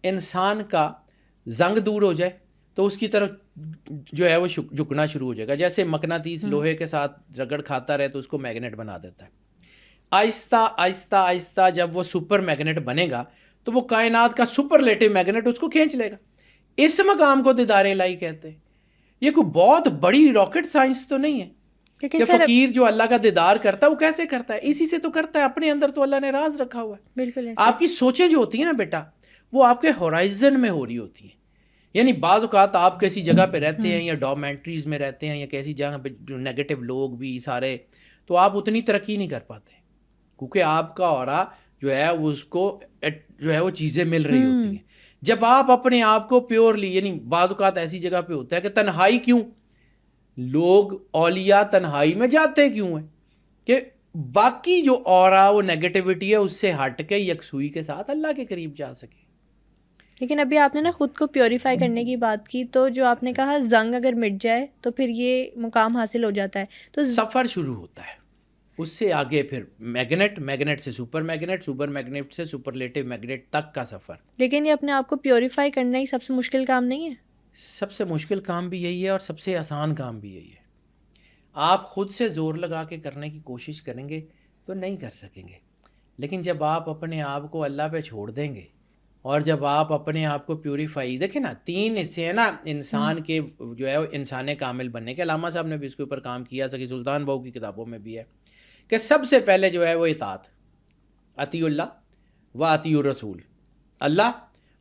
انسان کا زنگ دور ہو جائے تو اس کی طرف جو ہے وہ جھکنا شروع ہو جائے گا. جیسے مقناطیس لوہے کے ساتھ رگڑ کھاتا رہے تو اس کو میگنیٹ بنا دیتا ہے. آہستہ آہستہ آہستہ جب وہ سپر میگنیٹ بنے گا تو وہ کائنات کا سپرلیٹو میگنیٹ اس کو کھینچ لے گا. اس مقام کو دیدار الہی کہتے ہیں. یہ کوئی بہت بڑی راکٹ سائنس تو نہیں ہے کہ فقیر جو اللہ کا دیدار کرتا ہے وہ کیسے کرتا ہے. اسی سے تو کرتا ہے, اپنے اندر تو اللہ نے راز رکھا ہوا ہے. بالکل آپ کی سوچیں جو ہوتی ہیں نا بیٹا, وہ آپ کے ہورائزن میں ہو رہی ہوتی ہیں. یعنی بعض اوقات آپ کیسی جگہ پہ رہتے ہیں یا ڈومینٹریز میں رہتے ہیں یا کیسی جگہ پہ جو نیگیٹو لوگ بھی سارے, تو آپ اتنی ترقی نہیں کر پاتے کیونکہ آپ کا اورا جو ہے اس کو جو ہے وہ چیزیں مل رہی ہوتی ہیں. جب آپ اپنے آپ کو پیورلی, یعنی بعض اوقات ایسی جگہ پہ ہوتا ہے کہ تنہائی کیوں, لوگ اولیاء تنہائی میں جاتے کیوں ہیں کہ باقی جو اورا وہ نیگیٹیوٹی ہے اس سے ہٹ کے یکسوئی کے ساتھ اللہ کے قریب جا سکے. لیکن ابھی آپ نے نا خود کو پیوریفائی کرنے کی بات کی, تو جو آپ نے کہا زنگ اگر مٹ جائے تو پھر یہ مقام حاصل ہو جاتا ہے, تو سفر شروع ہوتا ہے. اس سے آگے پھر میگنیٹ سے سپر میگنیٹ سے سپرلیٹو میگنیٹ تک کا سفر. لیکن یہ اپنے آپ کو پیوریفائی کرنا ہی سب سے مشکل کام نہیں ہے؟ سب سے مشکل کام بھی یہی ہے اور سب سے آسان کام بھی یہی ہے. آپ خود سے زور لگا کے کرنے کی کوشش کریں گے تو نہیں کر سکیں گے, لیکن جب آپ اپنے آپ کو اللہ پہ چھوڑ دیں گے اور جب آپ اپنے آپ کو پیوریفائی, دیکھیں نا 3 حصے ہیں نا انسان کے جو ہے انسان کامل بننے کے. علامہ صاحب نے بھی اس کے اوپر کام کیا, سکی سلطان بہو کی کتابوں میں بھی ہے کہ سب سے پہلے جو ہے وہ اطاعت, اطیع اللہ و اطیع الرسول, اللہ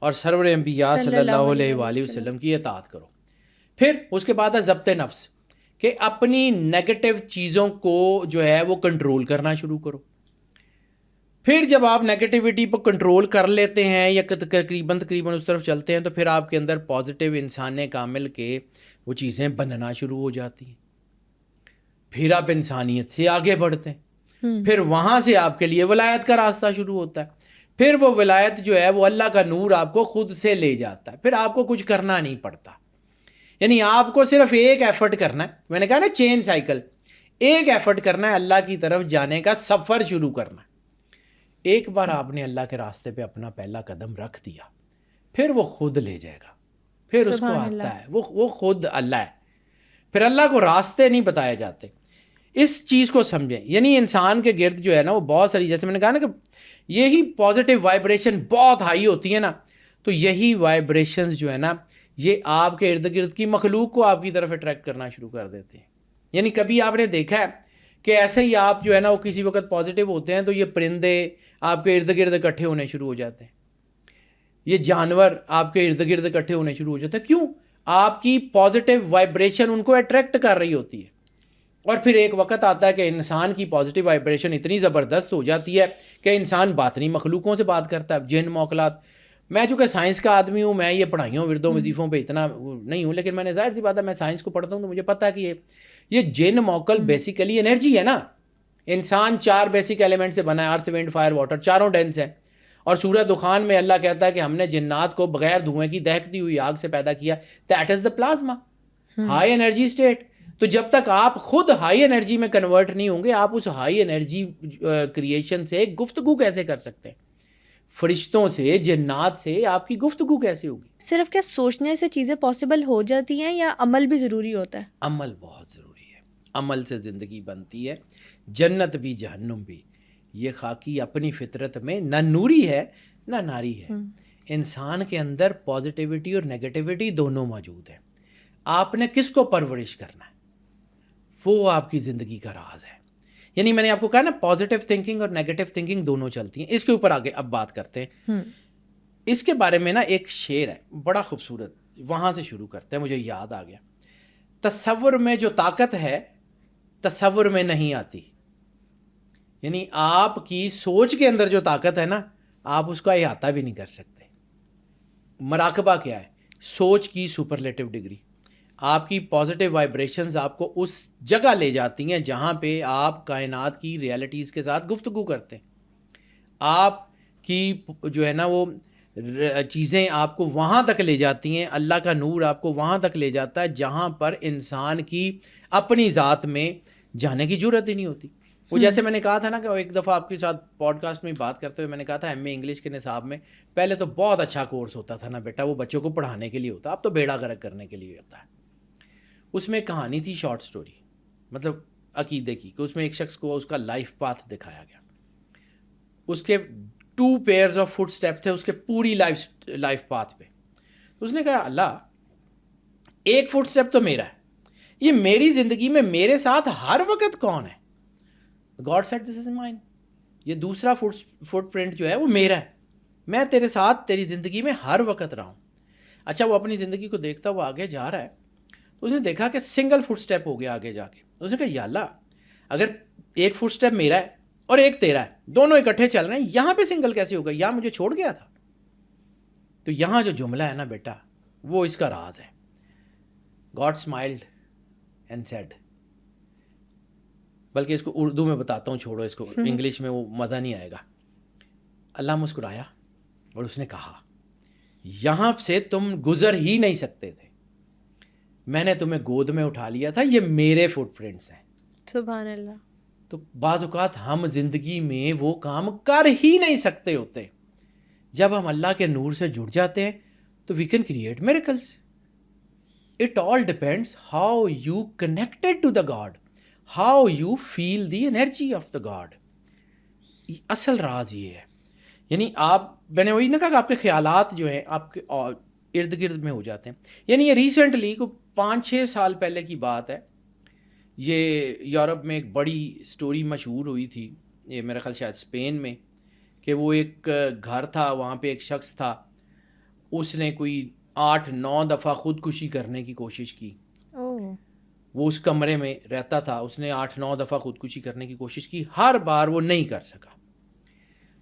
اور سرور انبیاء صلی اللہ علیہ وآلہ وسلم کی اطاعت کرو. پھر اس کے بعد ہے ضبط نفس, کہ اپنی نیگیٹو چیزوں کو جو ہے وہ کنٹرول کرنا شروع کرو. پھر جب آپ نیگیٹیوٹی پر کنٹرول کر لیتے ہیں یا تقریباً اس طرف چلتے ہیں تو پھر آپ کے اندر پازیٹیو انسان کامل کے وہ چیزیں بننا شروع ہو جاتی ہیں. پھر آپ انسانیت سے آگے بڑھتے ہیں, پھر وہاں سے آپ کے لیے ولایت کا راستہ شروع ہوتا ہے. پھر وہ ولایت جو ہے وہ اللہ کا نور آپ کو خود سے لے جاتا ہے, پھر آپ کو کچھ کرنا نہیں پڑتا. یعنی آپ کو صرف ایک ایفرٹ کرنا ہے, میں نے کہا نا چین سائیکل, ایک ایفرٹ کرنا ہے اللہ کی طرف جانے کا سفر شروع کرنا ہے. ایک بار آپ نے اللہ کے راستے پہ اپنا پہلا قدم رکھ دیا, پھر وہ خود لے جائے گا, پھر اس کو آتا ہے, وہ خود اللہ ہے. پھر اللہ کو راستے نہیں بتائے جاتے. اس چیز کو سمجھیں. یعنی انسان کے گرد جو ہے نا وہ بہت ساری, جیسے میں نے کہا نا کہ یہی پازیٹیو وائبریشن بہت ہائی ہوتی ہے نا, تو یہی وائبریشنز جو ہے نا یہ آپ کے ارد گرد کی مخلوق کو آپ کی طرف اٹریکٹ کرنا شروع کر دیتے ہیں. یعنی کبھی آپ نے دیکھا ہے کہ ایسے ہی آپ جو ہے نا وہ کسی وقت پازیٹیو ہوتے ہیں تو یہ پرندے آپ کے ارد گرد اکٹھے ہونے شروع ہو جاتے ہیں, یہ جانور آپ کے ارد گرد اکٹھے ہونے شروع ہو جاتے ہیں. کیوں؟ آپ کی پازیٹیو وائبریشن ان کو اٹریکٹ کر رہی ہوتی ہے. اور پھر ایک وقت آتا ہے کہ انسان کی پازیٹیو وائبریشن اتنی زبردست ہو جاتی ہے کہ انسان باطنی مخلوقوں سے بات کرتا ہے, جن موکلات. میں چونکہ سائنس کا آدمی ہوں, میں یہ پڑھائیوں وردوں وظیفوں پہ اتنا نہیں ہوں, لیکن میں نے ظاہر سی بات ہے میں سائنس کو پڑھتا ہوں تو مجھے پتہ ہے کہ یہ جن موکل بیسیکلی انرجی ہے نا. انسان 4 بیسک ایلیمنٹ سے بنا ہے, ارتھ ونڈ فائر واٹر, چاروں ڈینس ہیں. اور سورہ دخان میں اللہ کہتا ہے کہ ہم نے جنات کو بغیر دھوئیں کی دہکتی ہوئی آگ سے پیدا کیا. That is the plasma, high energy state. تو جب تک آپ خود ہائی انرجی میں کنورٹ نہیں ہوں گے, آپ اس ہائی انرجی کریشن سے گفتگو کیسے کر سکتے ہیں؟ فرشتوں سے, جنات سے آپ کی گفتگو کیسے ہوگی؟ صرف کیا سوچنے سے چیزیں پاسبل ہو جاتی ہیں یا عمل بھی ضروری ہوتا ہے؟ عمل بہت ضروری ہے. عمل سے زندگی بنتی ہے, جنت بھی جہنم بھی. یہ خاکی اپنی فطرت میں نہ نوری ہے نہ ناری ہے. انسان کے اندر پازیٹیوٹی اور نیگیٹیوٹی دونوں موجود ہیں. آپ نے کس کو پرورش کرنا ہے, وہ آپ کی زندگی کا راز ہے. یعنی میں نے آپ کو کہا نا پازیٹیو تھنکنگ اور نیگیٹیو تھنکنگ دونوں چلتی ہیں. اس کے اوپر آگے اب بات کرتے ہیں. اس کے بارے میں نا ایک شعر ہے بڑا خوبصورت, وہاں سے شروع کرتے ہیں, مجھے یاد آ گیا. تصور میں جو طاقت ہے تصور میں نہیں آتی. یعنی آپ کی سوچ کے اندر جو طاقت ہے نا, آپ اس کا احاطہ بھی نہیں کر سکتے. مراقبہ کیا ہے؟ سوچ کی سپرلیٹو ڈگری. آپ کی پازیٹیو وائبریشنز آپ کو اس جگہ لے جاتی ہیں جہاں پہ آپ کائنات کی ریالٹیز کے ساتھ گفتگو کرتے ہیں. آپ کی جو ہے نا وہ چیزیں آپ کو وہاں تک لے جاتی ہیں, اللہ کا نور آپ کو وہاں تک لے جاتا ہے جہاں پر انسان کی اپنی ذات میں جانے کی جرت ہی نہیں ہوتی. وہ جیسے میں نے کہا تھا نا کہ ایک دفعہ آپ کے ساتھ پوڈ کاسٹ میں بات کرتے ہوئے میں نے کہا تھا ایم اے انگلش کے نصاب میں پہلے تو بہت اچھا کورس ہوتا تھا نا بیٹا, وہ بچوں کو پڑھانے کے لیے ہوتا, اب تو بیڑا غرق کرنے کے لیے ہوتا ہے. اس میں ایک کہانی تھی شارٹ سٹوری, مطلب عقیدے کی, کہ اس میں ایک شخص کو اس کا لائف پاتھ دکھایا گیا. اس کے 2 پیئرز آف فٹ اسٹیپ تھے اس کے پوری لائف پاتھ پہ. تو اس نے کہا اللہ ایک فٹ اسٹیپ تو میرا ہے, یہ میری زندگی میں میرے ساتھ ہر وقت کون ہے؟ God said this is mine. یہ دوسرا فٹ پرنٹ جو ہے وہ میرا ہے, میں تیرے ساتھ تیری زندگی میں ہر وقت رہا ہوں. اچھا وہ اپنی زندگی کو دیکھتا وہ آگے جا رہا ہے, تو اس نے دیکھا کہ سنگل فٹ اسٹیپ ہو گیا آگے جا کے. اس نے کہا یا اللہ اگر ایک فٹ اسٹیپ میرا ہے اور ایک تیرا ہے, دونوں اکٹھے چل رہے ہیں, یہاں پہ سنگل کیسے ہوگا؟ یہاں مجھے چھوڑ گیا تھا. تو یہاں جو جملہ ہے نا بیٹا, وہ اس کا راز ہے. گاڈ اسمائلڈ اینڈ سیڈ, بلکہ اس کو اردو میں بتاتا ہوں, چھوڑو اس کو, انگلش میں وہ مزہ نہیں آئے گا. اللہ مسکرایا اور اس نے کہا یہاں سے تم گزر ہی نہیں سکتے تھے, میں نے تمہیں گود میں اٹھا لیا تھا, یہ میرے فٹ پرنٹس ہیں. سبحان اللہ. تو بعض اوقات ہم زندگی میں وہ کام کر ہی نہیں سکتے ہوتے. جب ہم اللہ کے نور سے جڑ جاتے ہیں تو we can create miracles. It all depends how you connected to the God, how you feel the energy of the God. اصل راز یہ ہے. یعنی میں نے وہی نہ کہا کہ آپ کے خیالات جو ہیں آپ کے ارد گرد میں ہو جاتے ہیں. یعنی یہ ریسنٹلی کو 5-6 سال پہلے کی بات ہے. یہ یورپ میں ایک بڑی سٹوری مشہور ہوئی تھی, یہ میرا خیال شاید اسپین میں, کہ وہ ایک گھر تھا, وہاں پہ ایک شخص تھا, اس نے کوئی 8-9 دفعہ خودکشی کرنے کی کوشش کی. وہ اس کمرے میں رہتا تھا, اس نے 8-9 دفعہ خودکشی کرنے کی کوشش کی, ہر بار وہ نہیں کر سکا.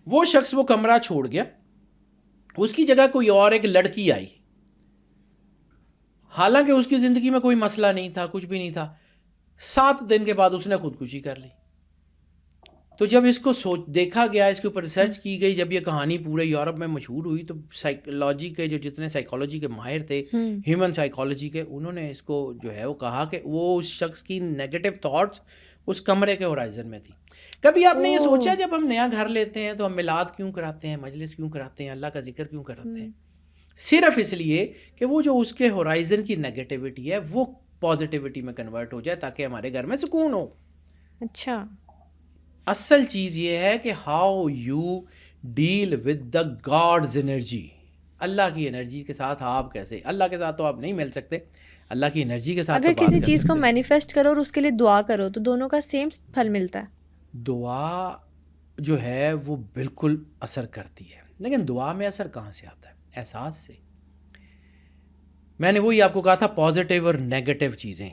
وہ شخص وہ کمرہ چھوڑ گیا, اس کی جگہ کوئی اور ایک لڑکی آئی. حالانکہ اس کی زندگی میں کوئی مسئلہ نہیں تھا, کچھ بھی نہیں تھا. 7 دن کے بعد اس نے خودکشی کر لی. تو جب اس کو دیکھا گیا, اس کے اوپر ریسرچ کی گئی, جب یہ کہانی پورے یورپ میں مشہور ہوئی, تو سائیکالوجی کے جتنے سائیکالوجی کے ماہر تھے, ہیومن سائیکالوجی کے, انہوں نے اس کو جو ہے وہ کہا کہ وہ اس شخص کی نیگیٹو تھاٹس اس کمرے کے ہورائزن میں تھی. کبھی آپ نے یہ سوچا جب ہم نیا گھر لیتے ہیں تو ہم میلاد کیوں کراتے ہیں, مجلس کیوں کراتے ہیں, اللہ کا ذکر کیوں کراتے ہیں؟ صرف اس لیے کہ وہ جو اس کے ہورائزن کی نیگیٹیوٹی ہے وہ پازیٹیوٹی میں کنورٹ ہو جائے, تاکہ ہمارے گھر میں سکون ہو. اچھا, اصل چیز یہ ہے کہ how you deal with the God's energy. اللہ کی انرجی کے ساتھ آپ کیسے, اللہ کے ساتھ تو آپ نہیں مل سکتے, اللہ کی انرجی کے ساتھ اگر کسی چیز کو مینیفیسٹ کرو اور اس کے لیے دعا کرو تو دونوں کا سیم پھل ملتا ہے. دعا جو ہے وہ بالکل اثر کرتی ہے, لیکن دعا میں اثر کہاں سے آتا ہے؟ احساس سے. میں نے وہی آپ کو کہا تھا پازیٹیو اور نیگیٹو چیزیں.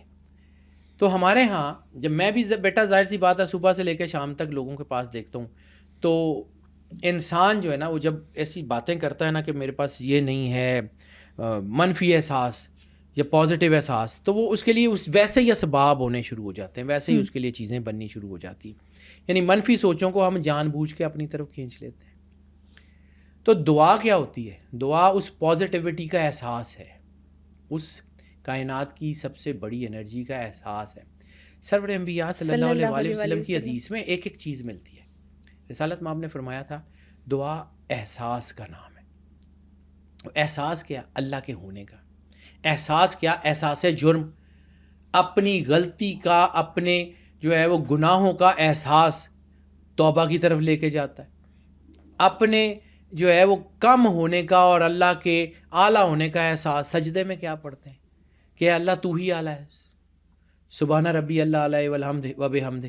تو ہمارے ہاں جب میں بھی بیٹا, ظاہر سی بات ہے, صبح سے لے کے شام تک لوگوں کے پاس دیکھتا ہوں, تو انسان جو ہے نا وہ جب ایسی باتیں کرتا ہے نا کہ میرے پاس یہ نہیں ہے, منفی احساس یا پازیٹیو احساس, تو وہ اس کے لیے ویسے ہی اسباب ہونے شروع ہو جاتے ہیں, ویسے ہی اس کے لیے چیزیں بننی شروع ہو جاتی ہیں. یعنی منفی سوچوں کو ہم جان بوجھ کے اپنی طرف کھینچ لیتے ہیں. تو دعا کیا ہوتی ہے؟ دعا اس پازیٹیوٹی کا احساس ہے, اس کائنات کی سب سے بڑی انرجی کا احساس ہے. سرور انبیاء صلی اللہ علیہ وسلم کی حدیث میں ایک چیز ملتی ہے. رسالت مآب نے فرمایا تھا دعا احساس کا نام ہے. احساس کیا؟ اللہ کے ہونے کا احساس. کیا؟ احساس جرم, اپنی غلطی کا, اپنے جو ہے وہ گناہوں کا احساس توبہ کی طرف لے کے جاتا ہے. اپنے جو ہے وہ کم ہونے کا اور اللہ کے اعلیٰ ہونے کا احساس. سجدے میں کیا پڑھتے ہیں کہ اللہ تو ہی اعلیٰ ہے, سبحان ربی اللہ علیہ والحمد وبحمدہ,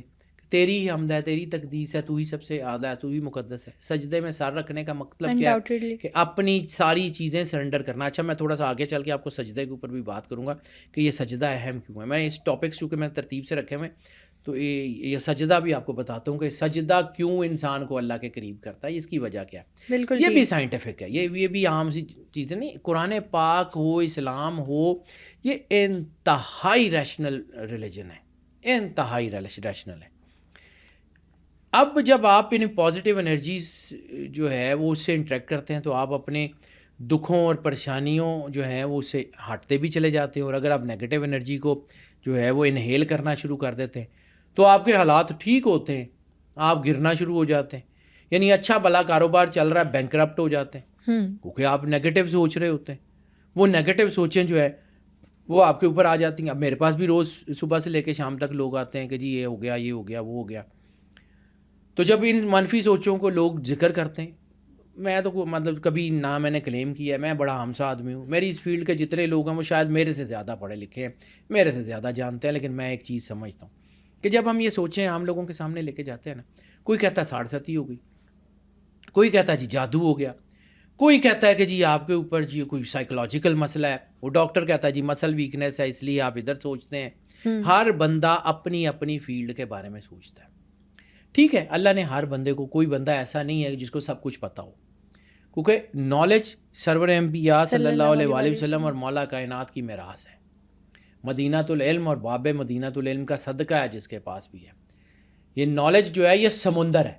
تیری ہی حمد ہے, تیری تقدیس ہے, تو ہی سب سے اعلیٰ ہے, تو ہی مقدس ہے. سجدے میں سر رکھنے کا مطلب کیا ہے؟ کہ اپنی ساری چیزیں سرنڈر کرنا. اچھا میں تھوڑا سا آگے چل کے آپ کو سجدے کے اوپر بھی بات کروں گا کہ یہ سجدہ اہم کیوں ہے. میں اس ٹاپکس چونکہ میں ترتیب سے رکھے ہوئے, تو یہ سجدہ بھی آپ کو بتاتا ہوں کہ سجدہ کیوں انسان کو اللہ کے قریب کرتا ہے, اس کی وجہ کیا ہے. بالکل, یہ بھی سائنٹیفک ہے, یہ بھی عام سی چیزیں نہیں. قرآن پاک ہو, اسلام ہو, یہ انتہائی ریشنل ریلیجن ہے, انتہائی ریشنل ہے. اب جب آپ ان پازیٹیو انرجیز جو ہے وہ اس سے انٹریکٹ کرتے ہیں تو آپ اپنے دکھوں اور پریشانیوں جو ہیں وہ اس سے ہٹتے بھی چلے جاتے ہیں. اور اگر آپ نیگیٹیو انرجی کو جو ہے وہ انہیل کرنا شروع کر دیتے ہیں تو آپ کے حالات ٹھیک ہوتے ہیں, آپ گرنا شروع ہو جاتے ہیں. یعنی اچھا بھلا کاروبار چل رہا ہے, بینکرپٹ ہو جاتے ہیں کیونکہ آپ نیگیٹو سوچ رہے ہوتے ہیں. وہ نیگیٹو سوچیں جو ہے وہ آپ کے اوپر آ جاتی ہیں. اب میرے پاس بھی روز صبح سے لے کے شام تک لوگ آتے ہیں کہ جی یہ ہو گیا، یہ ہو گیا، وہ ہو گیا. تو جب ان منفی سوچوں کو لوگ ذکر کرتے ہیں، میں تو مطلب کبھی نہ میں نے کلیم کیا ہے، میں بڑا ہمسا آدمی ہوں. میری اس فیلڈ کے جتنے لوگ ہیں وہ شاید میرے سے زیادہ پڑھے لکھے ہیں، میرے سے زیادہ جانتے ہیں. لیکن میں ایک چیز سمجھتا ہوں کہ جب ہم یہ سوچیں عام لوگوں کے سامنے لے کے جاتے ہیں نا، کوئی کہتا ہے 67 ہو گئی، کوئی کہتا ہے جی جادو ہو گیا، کوئی کہتا ہے کہ جی آپ کے اوپر جی کوئی سائیکولوجیکل مسئلہ ہے، وہ ڈاکٹر کہتا ہے جی مسل ویکنیس ہے اس لیے آپ ادھر سوچتے ہیں. ہر بندہ اپنی اپنی فیلڈ کے بارے میں سوچتا ہے. ٹھیک ہے، اللہ نے ہر بندے کو، کوئی بندہ ایسا نہیں ہے جس کو سب کچھ پتہ ہو، کیونکہ نالج سرور انبیاء صلی اللہ علیہ وآلہ وسلم اور مولا کائنات کی میراث ہے. مدینۃ العلم اور باب مدینۃ العلم کا صدقہ ہے جس کے پاس بھی ہے. یہ نالج جو ہے یہ سمندر ہے،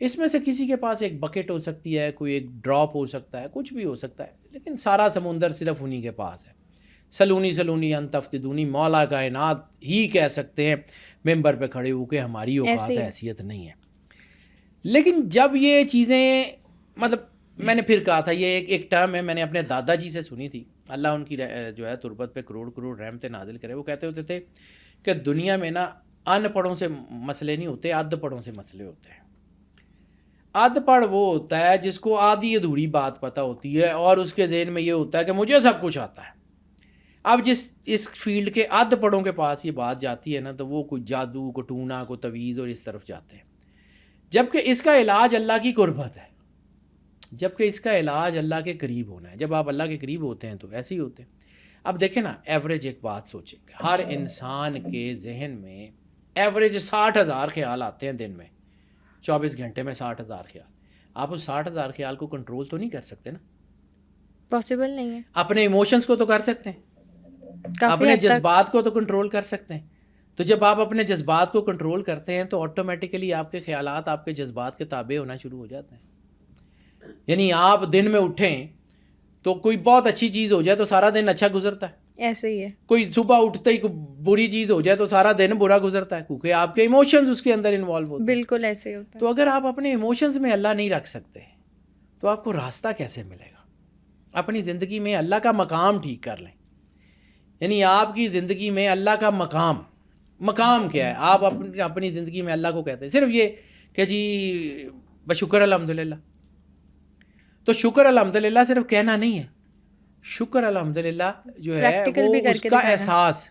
اس میں سے کسی کے پاس ایک بکٹ ہو سکتی ہے، کوئی ایک ڈراپ ہو سکتا ہے، کچھ بھی ہو سکتا ہے، لیکن سارا سمندر صرف انہی کے پاس ہے. سلونی سلونی ان تفتدونی، مولا کائنات ہی کہہ سکتے ہیں ممبر پہ کھڑے ہو کے ہماری اوقات حیثیت نہیں ہے. لیکن جب یہ چیزیں، مطلب میں نے پھر کہا تھا، یہ ایک ٹرم ہے میں نے اپنے دادا جی سے سنی تھی، اللہ ان کی جو ہے تربت پہ کروڑ کروڑ رحمتیں نازل کرے. وہ کہتے ہوتے تھے کہ دنیا میں نا ان پڑھوں سے مسئلے نہیں ہوتے، اد پڑھوں سے مسئلے ہوتے ہیں. اد پڑھ وہ ہوتا ہے جس کو آدھی ادھوری بات پتہ ہوتی ہے اور اس کے ذہن میں یہ ہوتا ہے کہ مجھے سب کچھ آتا ہے. اب اس فیلڈ کے اد پڑھوں کے پاس یہ بات جاتی ہے نا تو وہ کوئی جادو کو ٹونا کو تویز اور اس طرف جاتے ہیں، جبکہ اس کا علاج اللہ کی قربت ہے، جبکہ اس کا علاج اللہ کے قریب ہونا ہے. جب آپ اللہ کے قریب ہوتے ہیں تو ایسے ہی ہوتے ہیں. اب دیکھیں نا، ایوریج ایک بات سوچیں، ہر انسان کے ذہن میں ایوریج 60,000 خیال آتے ہیں دن میں، 24 گھنٹے میں 60,000 خیال. آپ اس 60,000 خیال کو کنٹرول تو نہیں کر سکتے نا، پاسبل نہیں ہے. اپنے ایموشنز کو تو کر سکتے ہیں، اپنے جذبات کو تو کنٹرول کر سکتے ہیں. تو جب آپ اپنے جذبات کو کنٹرول کرتے ہیں تو آٹومیٹیکلی آپ کے خیالات آپ کے جذبات کے تابع ہونا شروع ہو جاتے ہیں. یعنی آپ دن میں اٹھیں تو کوئی بہت اچھی چیز ہو جائے تو سارا دن اچھا گزرتا ہے، ایسے ہی ہے. کوئی صبح اٹھتے ہی کوئی بری چیز ہو جائے تو سارا دن برا گزرتا ہے، کیونکہ آپ کے ایموشنز اس کے اندر انوالو ہوتے ہیں. بالکل ایسے ہی ہوتا ہے. تو اگر آپ اپنے ایموشنز میں اللہ نہیں رکھ سکتے تو آپ کو راستہ کیسے ملے گا؟ اپنی زندگی میں اللہ کا مقام ٹھیک کر لیں. یعنی آپ کی زندگی میں اللہ کا مقام کیا ہے؟ آپ اپنی زندگی میں اللہ کو کہتے ہیں صرف یہ کہ جی بشکر الحمدللہ. تو شکر الحمدللہ صرف کہنا نہیں ہے، شکر الحمدللہ جو ہے وہ اس کا احساس.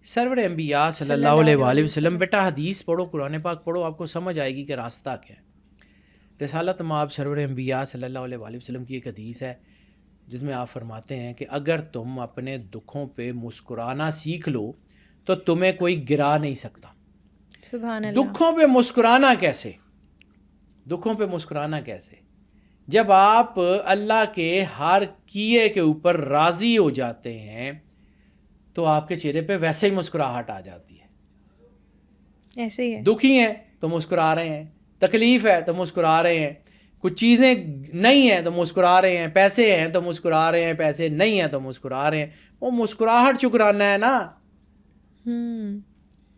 سرور انبیاء صلی اللہ علیہ وآلہ وسلم، بیٹا حدیث پڑھو، قرآن پاک پڑھو، آپ کو سمجھ آئے گی کہ راستہ کیا ہے. رسالت مآب سرور انبیاء صلی اللہ علیہ وآلہ وسلم کی ایک حدیث ہے جس میں آپ فرماتے ہیں کہ اگر تم اپنے دکھوں پہ مسکرانا سیکھ لو تو تمہیں کوئی گرا نہیں سکتا. سبحان اللہ. دکھوں پہ مسکرانا کیسے؟ دکھوں پہ مسکرانا کیسے؟ جب آپ اللہ کے ہر کیے کے اوپر راضی ہو جاتے ہیں تو آپ کے چہرے پہ ویسے ہی مسکراہٹ آ جاتی ہے. ایسے ہی ہے. دکھی ہیں تو مسکرا رہے ہیں، تکلیف ہے تو مسکرا رہے ہیں، کچھ چیزیں نہیں ہیں تو مسکرا رہے ہیں، پیسے ہیں تو مسکرا رہے ہیں، پیسے نہیں ہیں تو مسکرا رہے ہیں. وہ مسکراہٹ شکرانہ ہے نا.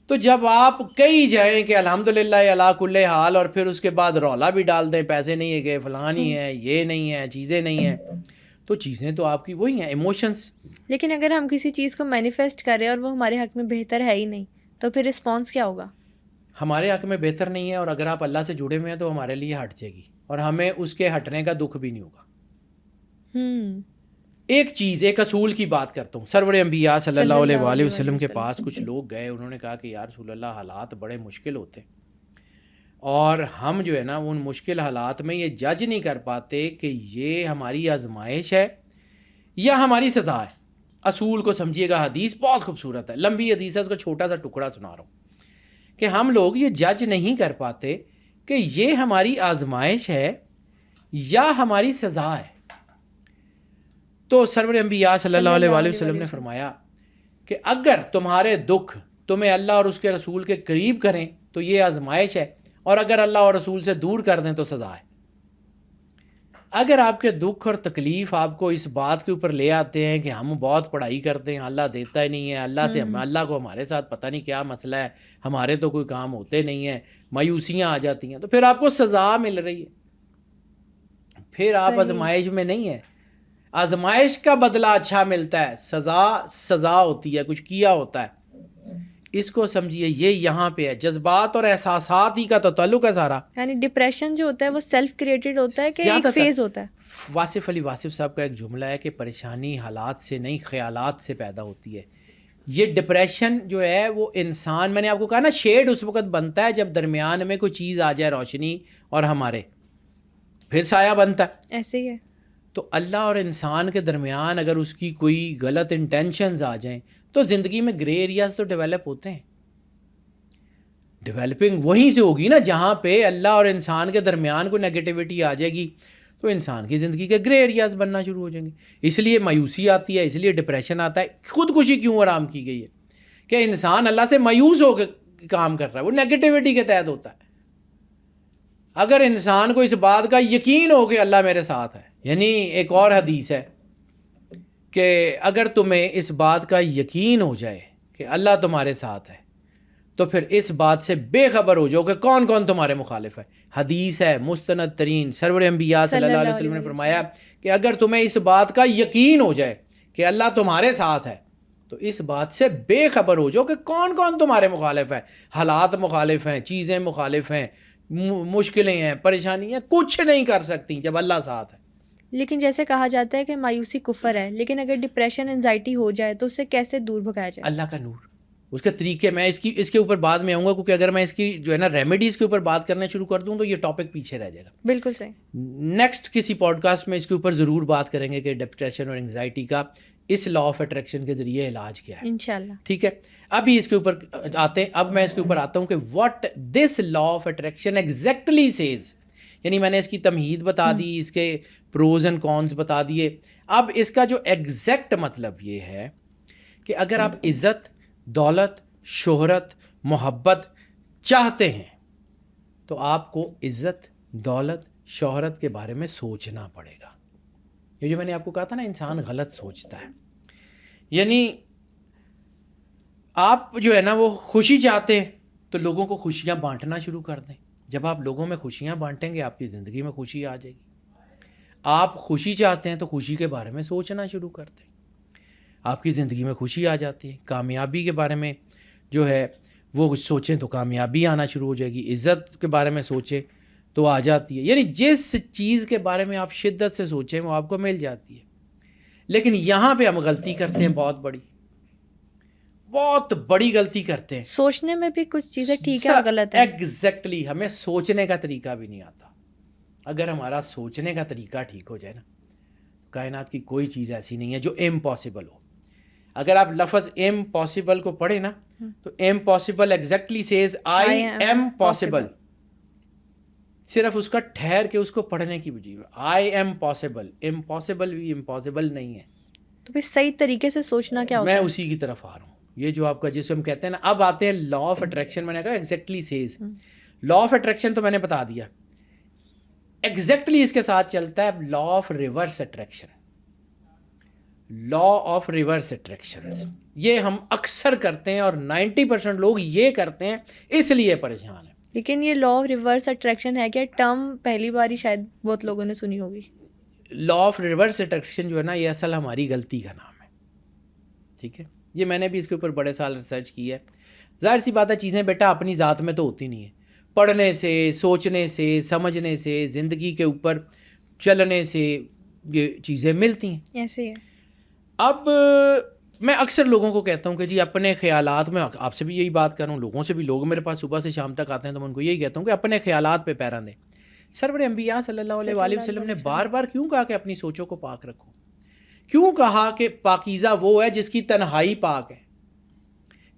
تو جب آپ کہیں جائیں کہ الحمدللہ علی کل حال اور پھر اس کے بعد رولا بھی ڈال دیں، پیسے نہیں ہے کہ فلاں نہیں ہے، یہ نہیں ہے، چیزیں نہیں ہیں، تو چیزیں تو آپ کی وہی ہیں، ایموشنز. لیکن اگر ہم کسی چیز کو مینیفیسٹ کریں اور وہ ہمارے حق میں بہتر ہے ہی نہیں تو پھر رسپانس کیا ہوگا؟ ہمارے حق میں بہتر نہیں ہے اور اگر آپ اللہ سے جڑے ہوئے ہیں تو ہمارے لیے ہٹ جائے گی اور ہمیں اس کے ہٹنے کا دکھ بھی نہیں ہوگا. ایک چیز، ایک اصول کی بات کرتا ہوں. سرور انبیاء صلی اللہ علیہ وآلہ وسلم کے پاس کچھ لوگ گئے، انہوں نے کہا کہ یا رسول اللہ حالات بڑے مشکل ہوتے ہیں اور ہم جو ہے نا ان مشکل حالات میں یہ جج نہیں کر پاتے کہ یہ ہماری آزمائش ہے یا ہماری سزا ہے. اصول کو سمجھیے گا، حدیث بہت خوبصورت ہے، لمبی حدیث ہے، اس کا چھوٹا سا ٹکڑا سنا رہا ہوں کہ ہم لوگ یہ جج نہیں کر پاتے کہ یہ ہماری آزمائش ہے یا ہماری سزا ہے. تو سرور انبیاء صلی اللہ علیہ وآلہ وسلم نے فرمایا کہ اگر تمہارے دکھ تمہیں اللہ اور اس کے رسول کے قریب کریں تو یہ آزمائش ہے، اور اگر اللہ اور رسول سے دور کر دیں تو سزا ہے. اگر آپ کے دکھ اور تکلیف آپ کو اس بات کے اوپر لے آتے ہیں کہ ہم بہت پڑھائی کرتے ہیں، اللہ دیتا ہی نہیں ہے، اللہ کو ہمارے ساتھ پتہ نہیں کیا مسئلہ ہے، ہمارے تو کوئی کام ہوتے نہیں ہیں، مایوسیاں آ جاتی ہیں، تو پھر آپ کو سزا مل رہی ہے، پھر آپ آزمائش میں نہیں ہیں. آزمائش کا بدلہ اچھا ملتا ہے، سزا ہوتی ہے، کچھ کیا ہوتا ہے. اس کو سمجھیے، یہ یہاں پہ ہے. جذبات اور احساسات ہی کا تو تعلق ہے سارا. یعنی ڈپریشن جو ہوتا ہے وہ سیلف کریٹڈ ہوتا ہے کہ ایک زیادہ تر فیز ہوتا ہے؟ واصف علی واصف صاحب کا ایک جملہ ہے کہ پریشانی حالات سے نہیں خیالات سے پیدا ہوتی ہے. یہ ڈپریشن جو ہے وہ انسان، میں نے آپ کو کہا نا، شیڈ اس وقت بنتا ہے جب درمیان میں کوئی چیز آ جائے، روشنی اور ہمارے، پھر سایہ بنتا ہے. ایسے ہی ہے. تو اللہ اور انسان کے درمیان اگر اس کی کوئی غلط انٹینشنز آ جائیں تو زندگی میں گرے ایریاز تو ڈیولپ ہوتے ہیں. ڈیولپنگ وہیں سے ہوگی نا جہاں پہ اللہ اور انسان کے درمیان کوئی نیگیٹیوٹی آ جائے گی تو انسان کی زندگی کے گرے ایریاز بننا شروع ہو جائیں گے. اس لیے مایوسی آتی ہے، اس لیے ڈپریشن آتا ہے. خودکشی کیوں آرام کی گئی ہے کہ انسان اللہ سے مایوس ہو کے کام کر رہا ہے، وہ نیگیٹیوٹی کے تحت ہوتا ہے. اگر انسان کو اس بات کا یقین ہو کہ اللہ میرے ساتھ ہے، یعنی ایک اور حدیث ہے کہ اگر تمہیں اس بات کا یقین ہو جائے کہ اللہ تمہارے ساتھ ہے تو پھر اس بات سے بے خبر ہو جاؤ کہ کون کون تمہارے مخالف ہے. حدیث ہے مستند ترین، سرور انبیاء صلی اللہ علیہ وسلم نے فرمایا کہ اگر تمہیں اس بات کا یقین ہو جائے کہ اللہ تمہارے ساتھ ہے تو اس بات سے بے خبر ہو جاؤ کہ کون کون تمہارے مخالف ہے. حالات مخالف ہیں، چیزیں مخالف ہیں، مشکلیں ہیں، پریشانیاں کچھ نہیں کر سکتی جب اللہ ساتھ ہے. لیکن جیسے کہا جاتا ہے کہ مایوسی کفر ہے، لیکن اگر ڈپریشن انزائٹی ہو جائے تو اس سے کیسے دور بھگایا جائے؟ اللہ کا نور، اس کے طریقے. میں اس کے اوپر بعد میں آؤں گا، کیونکہ اگر میں اس کی جو ہے نا ریمیڈیز کے اوپر بات کرنا شروع کر دوں تو یہ ٹاپک پیچھے رہ جائے گا. بالکل صحیح. نیکسٹ کسی پوڈ کاسٹ میں اس کے اوپر ضرور بات کریں گے کہ ڈپریشن اور انگزائٹی کا اس لا آف اٹریکشن کے ذریعے علاج کیا ہے. انشاءاللہ. ٹھیک ہے، ابھی اس کے اوپر آتے ہیں. اب میں اس کے اوپر آتا ہوں کہ what this law of attraction exactly says. یعنی میں نے اس کی تمہید بتا دی، اس کے پروز اینڈ کونز بتا دیے. اب اس کا جو ایگزیکٹ مطلب یہ ہے کہ اگر آپ عزت، دولت، شہرت، محبت چاہتے ہیں تو آپ کو عزت، دولت، شہرت کے بارے میں سوچنا پڑے گا. یہ جو میں نے آپ کو کہا تھا نا، انسان غلط سوچتا ہے. یعنی آپ جو ہے نا وہ خوشی چاہتے ہیں تو لوگوں کو خوشیاں بانٹنا شروع کر دیں. جب آپ لوگوں میں خوشیاں بانٹیں گے آپ کی زندگی میں خوشی آ جائے گی. آپ خوشی چاہتے ہیں تو خوشی کے بارے میں سوچنا شروع کر دیں، آپ کی زندگی میں خوشی آ جاتی ہے. کامیابی کے بارے میں جو ہے وہ سوچیں تو کامیابی آنا شروع ہو جائے گی. عزت کے بارے میں سوچیں تو آ جاتی ہے. یعنی جس چیز کے بارے میں آپ شدت سے سوچیں وہ آپ کو مل جاتی ہے. لیکن یہاں پہ ہم غلطی کرتے ہیں، بہت بڑی غلطی کرتے ہیں. سوچنے میں بھی کچھ چیزیں ٹھیک ہے اور غلط ہے. ایگزیکٹلی ہمیں سوچنے کا طریقہ بھی نہیں آتا. اگر ہمارا سوچنے کا طریقہ ٹھیک ہو جائے نا، کائنات کی کوئی چیز ایسی نہیں ہے جو امپاسبل ہو. اگر آپ لفظ امپاسبل کو پڑھیں نا تو impossible exactly says I am possible. صرف اس کا ٹھہر کے اس کو پڑھنے کی وجہ آئی ایم پاسبل. امپاسبل بھی امپاسبل نہیں ہے. تو پھر صحیح طریقے سے سوچنا کیا ہوتا ہے؟ میں اسی کی طرف آ رہا ہوں. یہ جو آپ کا جس ہم کہتے ہیں نا، اب آتے ہیں لا آف اٹریکشن. میں نے کہا exactly says. Law of attraction تو میں نے بتا دیا. ایگزیکٹلی اس کے ساتھ چلتا ہے law of reverse attraction. Law of reverse attractions یہ ہم اکثر کرتے ہیں اور 90% لوگ یہ کرتے ہیں، اس لیے پریشان ہیں. لیکن یہ لا آف ریورس اٹریکشن ہے کہ ٹرم پہلی بار ہی شاید بہت لوگوں نے سنی ہوگی. لا آف ریورس اٹریکشن جو ہے نا، یہ اصل ہماری غلطی کا نام ہے. ٹھیک ہے، یہ میں نے بھی اس کے اوپر بڑے سال ریسرچ کی ہے. ظاہر سی بات ہے چیزیں بیٹا اپنی ذات میں تو ہوتی نہیں ہیں. پڑھنے سے، سوچنے سے، سمجھنے سے، زندگی کے اوپر چلنے سے یہ چیزیں ملتی ہیں. ایسے ہے. اب میں اکثر لوگوں کو کہتا ہوں کہ جی اپنے خیالات میں، آپ سے بھی یہی بات کر رہا ہوں، لوگوں سے بھی، لوگ میرے پاس صبح سے شام تک آتے ہیں تو میں ان کو یہی کہتا ہوں کہ اپنے خیالات پہ پیرا دیں. سرور انبیاء صلی اللہ علیہ وآلہ وسلم نے بار بار کیوں کہا کہ اپنی سوچوں کو پاک رکھو؟ کیوں کہا کہ پاکیزہ وہ ہے جس کی تنہائی پاک ہے؟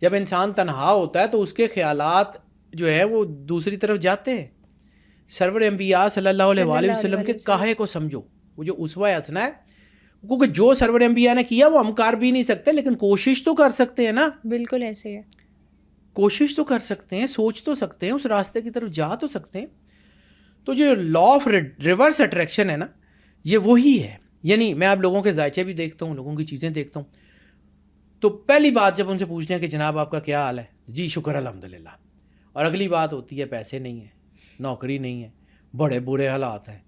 جب انسان تنہا ہوتا ہے تو اس کے خیالات جو ہے وہ دوسری طرف جاتے ہیں. سرور انبیاء صلی اللہ علیہ وآلہ وسلم کے کہے کو سمجھو. وہ جو اسوہ حسنہ ہے، کیونکہ جو سرور انبیاء نے کیا وہ ہم کر بھی نہیں سکتے، لیکن کوشش تو کر سکتے ہیں نا. بالکل ایسے ہے. کوشش تو کر سکتے ہیں، سوچ تو سکتے ہیں، اس راستے کی طرف جا تو سکتے ہیں. تو جو لا آف ریورس اٹریکشن ہے نا، یہ وہی ہے. یعنی میں آپ لوگوں کے ذائچے بھی دیکھتا ہوں، لوگوں کی چیزیں دیکھتا ہوں، تو پہلی بات جب ان سے پوچھتے ہیں کہ جناب آپ کا کیا حال ہے، جی شکر الحمدللہ. اور اگلی بات ہوتی ہے پیسے نہیں ہیں، نوکری نہیں ہے، بڑے برے حالات ہیں،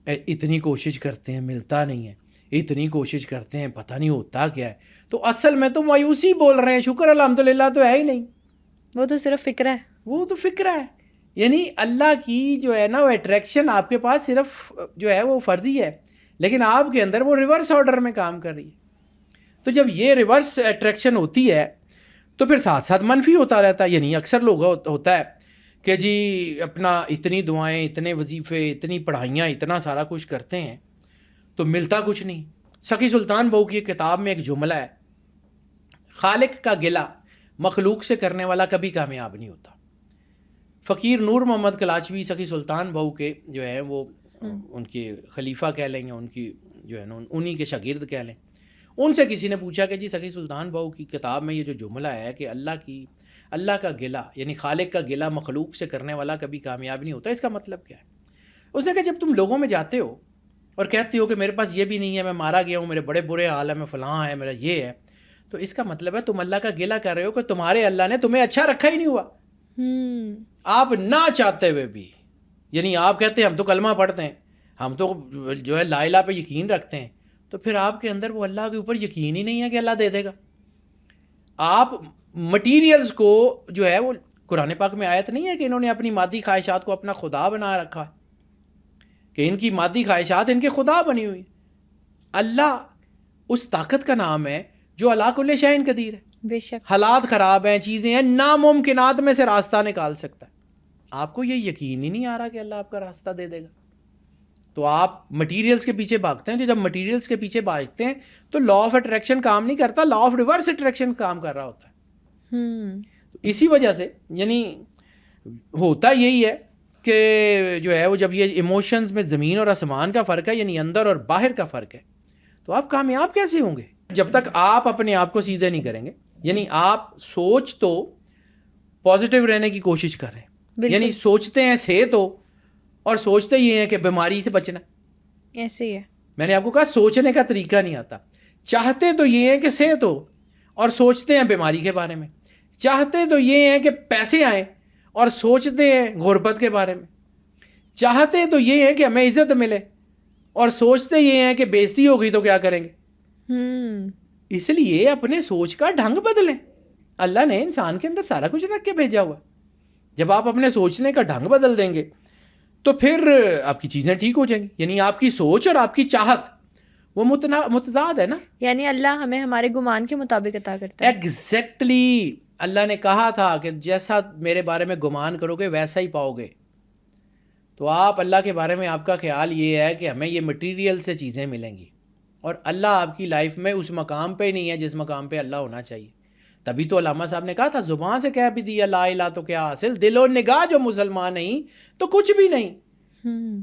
اتنی کوشش کرتے ہیں ملتا نہیں ہے، اتنی کوشش کرتے ہیں پتہ نہیں ہوتا کیا ہے. تو اصل میں تو مایوسی بول رہے ہیں, شکر الحمدللہ تو ہے ہی نہیں, وہ تو صرف فکر ہے. وہ تو فکر ہے. یعنی اللہ کی جو ہے نا وہ اٹریکشن آپ کے پاس صرف جو ہے وہ فرضی ہے, لیکن آپ کے اندر وہ ریورس آرڈر میں کام کر رہی ہے. تو جب یہ ریورس اٹریکشن ہوتی ہے تو پھر ساتھ ساتھ منفی ہوتا رہتا ہے. یعنی اکثر لوگ ہوتا ہے کہ جی اپنا اتنی دعائیں, اتنے وظیفے, اتنی پڑھائیاں, اتنا سارا کچھ کرتے ہیں تو ملتا کچھ نہیں. سخی سلطان بہو کی کتاب میں ایک جملہ ہے, خالق کا گلہ مخلوق سے کرنے والا کبھی کامیاب نہیں ہوتا. فقیر نور محمد کلاچوی سخی سلطان بہو کے جو ہے وہ ان کے خلیفہ کہہ لیں یا ان کی جو ہے نا انہی کے شاگرد کہہ لیں, ان سے کسی نے پوچھا کہ جی سخی سلطان بہو کی کتاب میں یہ جو جملہ ہے کہ اللہ کا گلہ یعنی خالق کا گلہ مخلوق سے کرنے والا کبھی کامیاب نہیں ہوتا, اس کا مطلب کیا ہے؟ اس نے کہا جب تم لوگوں میں جاتے ہو اور کہتے ہو کہ میرے پاس یہ بھی نہیں ہے, میں مارا گیا ہوں, میرے بڑے برے حال ہے, میں فلاں ہے, میرا یہ ہے, تو اس کا مطلب ہے تم اللہ کا گلہ کر رہے ہو کہ تمہارے اللہ نے تمہیں اچھا رکھا ہی نہیں ہوا. آپ نہ چاہتے ہوئے بھی, یعنی آپ کہتے ہیں ہم تو کلمہ پڑھتے ہیں, ہم تو جو ہے لا الہ پہ یقین رکھتے ہیں, تو پھر آپ کے اندر وہ اللہ کے اوپر یقین ہی نہیں ہے کہ اللہ دے دے گا. آپ مٹیریلز کو جو ہے وہ قرآن پاک میں آیت نہیں ہے کہ انہوں نے اپنی مادی خواہشات کو اپنا خدا بنا رکھا ہے, کہ ان کی مادی خواہشات ان کے خدا بنی ہوئی. اللہ اس طاقت کا نام ہے جو علی کل شیء قدیر ہے. بے شک حالات خراب ہیں, چیزیں ہیں, ناممکنات میں سے راستہ نکال سکتا ہے. آپ کو یہ یقین ہی نہیں آ رہا کہ اللہ آپ کا راستہ دے دے گا, تو آپ مٹیریلز کے پیچھے بھاگتے ہیں. تو جب مٹیریلز کے پیچھے بھاگتے ہیں تو لا آف اٹریکشن کام نہیں کرتا, لا آف ریورس اٹریکشن کام کر رہا ہوتا ہے. اسی وجہ سے یعنی ہوتا یہی ہے کہ جو ہے وہ جب یہ ایموشنز میں زمین اور آسمان کا فرق ہے, یعنی اندر اور باہر کا فرق ہے, تو آپ کامیاب کیسے ہوں گے جب تک آپ اپنے آپ کو سیدھے نہیں کریں گے. یعنی آپ سوچ تو پازیٹیو رہنے کی کوشش کر رہے ہیں, یعنی سوچتے ہیں صحت ہو اور سوچتے یہ ہیں کہ بیماری سے بچنا. ایسے ہی ہے. میں نے آپ کو کہا سوچنے کا طریقہ نہیں آتا. چاہتے تو یہ ہیں کہ صحت ہو اور سوچتے ہیں بیماری کے بارے میں. چاہتے تو یہ ہیں کہ پیسے آئیں اور سوچتے ہیں غربت کے بارے میں. چاہتے تو یہ ہیں کہ ہمیں عزت ملے اور سوچتے یہ ہیں کہ بے عزتی ہو گئی تو کیا کریں گے. اس لیے اپنے سوچ کا ڈھنگ بدلیں. اللہ نے انسان کے اندر سارا کچھ رکھ کے بھیجا ہوا. جب آپ اپنے سوچنے کا ڈھنگ بدل دیں گے تو پھر آپ کی چیزیں ٹھیک ہو جائیں گی. یعنی آپ کی سوچ اور آپ کی چاہت وہ متضاد ہے نا. یعنی اللہ ہمیں ہمارے گمان کے مطابق عطا کرتا ہے. ایگزیکٹلی. اللہ نے کہا تھا کہ جیسا میرے بارے میں گمان کرو گے ویسا ہی پاؤ گے. تو آپ اللہ کے بارے میں آپ کا خیال یہ ہے کہ ہمیں یہ مٹیریل سے چیزیں ملیں گی, اور اللہ آپ کی لائف میں اس مقام پہ نہیں ہے جس مقام پہ اللہ ہونا چاہیے. تبھی تو علامہ صاحب نے کہا تھا زبان سے کہہ بھی دیا لا الہ تو کیا حاصل, دل و نگاہ جو مسلمان نہیں تو کچھ بھی نہیں.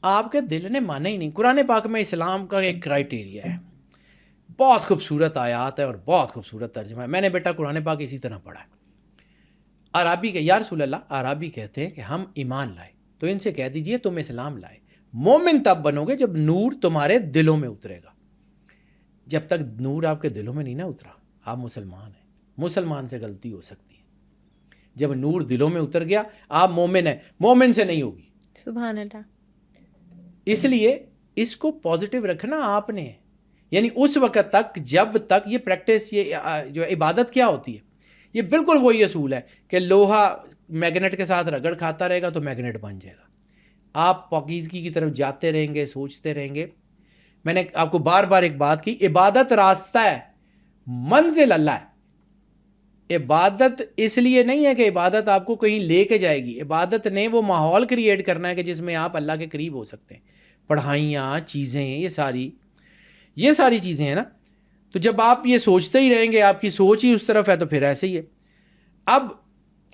آپ کے دل نے مانا ہی نہیں. قرآن پاک میں اسلام کا ایک کرائیٹیریا ہے, بہت خوبصورت آیات ہے اور بہت خوبصورت ترجمہ ہے. میں نے بیٹا قرآن پاک اسی طرح پڑھا ہے. عربی کے یا رسول اللہ, عربی کہتے ہیں کہ ہم ایمان لائے, تو ان سے کہہ دیجئے تم اسلام لائے. مومن تب بنو گے جب نور تمہارے دلوں میں اترے گا. جب تک نور آپ کے دلوں میں نہیں نہ اترا آپ مسلمان ہیں. مسلمان سے غلطی ہو سکتی ہے. جب نور دلوں میں اتر گیا آپ مومن ہیں, مومن سے نہیں ہوگی. سبحان اللہ. اس لیے اس کو پازیٹیو رکھنا آپ نے, یعنی اس وقت تک جب تک یہ پریکٹس, یہ جو عبادت کیا ہوتی ہے, یہ بالکل وہی اصول ہے کہ لوہا میگنیٹ کے ساتھ رگڑ کھاتا رہے گا تو میگنیٹ بن جائے گا. آپ پاکیزگی کی طرف جاتے رہیں گے, سوچتے رہیں گے. میں نے آپ کو بار بار ایک بات کی, عبادت راستہ ہے, منزل اللہ ہے. عبادت اس لیے نہیں ہے کہ عبادت آپ کو کہیں لے کے جائے گی. عبادت نے وہ ماحول کریٹ کرنا ہے کہ جس میں آپ اللہ کے قریب ہو سکتے ہیں. پڑھائیاں, چیزیں, یہ ساری چیزیں ہیں نا. تو جب آپ یہ سوچتے ہی رہیں گے, آپ کی سوچ ہی اس طرف ہے, تو پھر ایسے ہی ہے. اب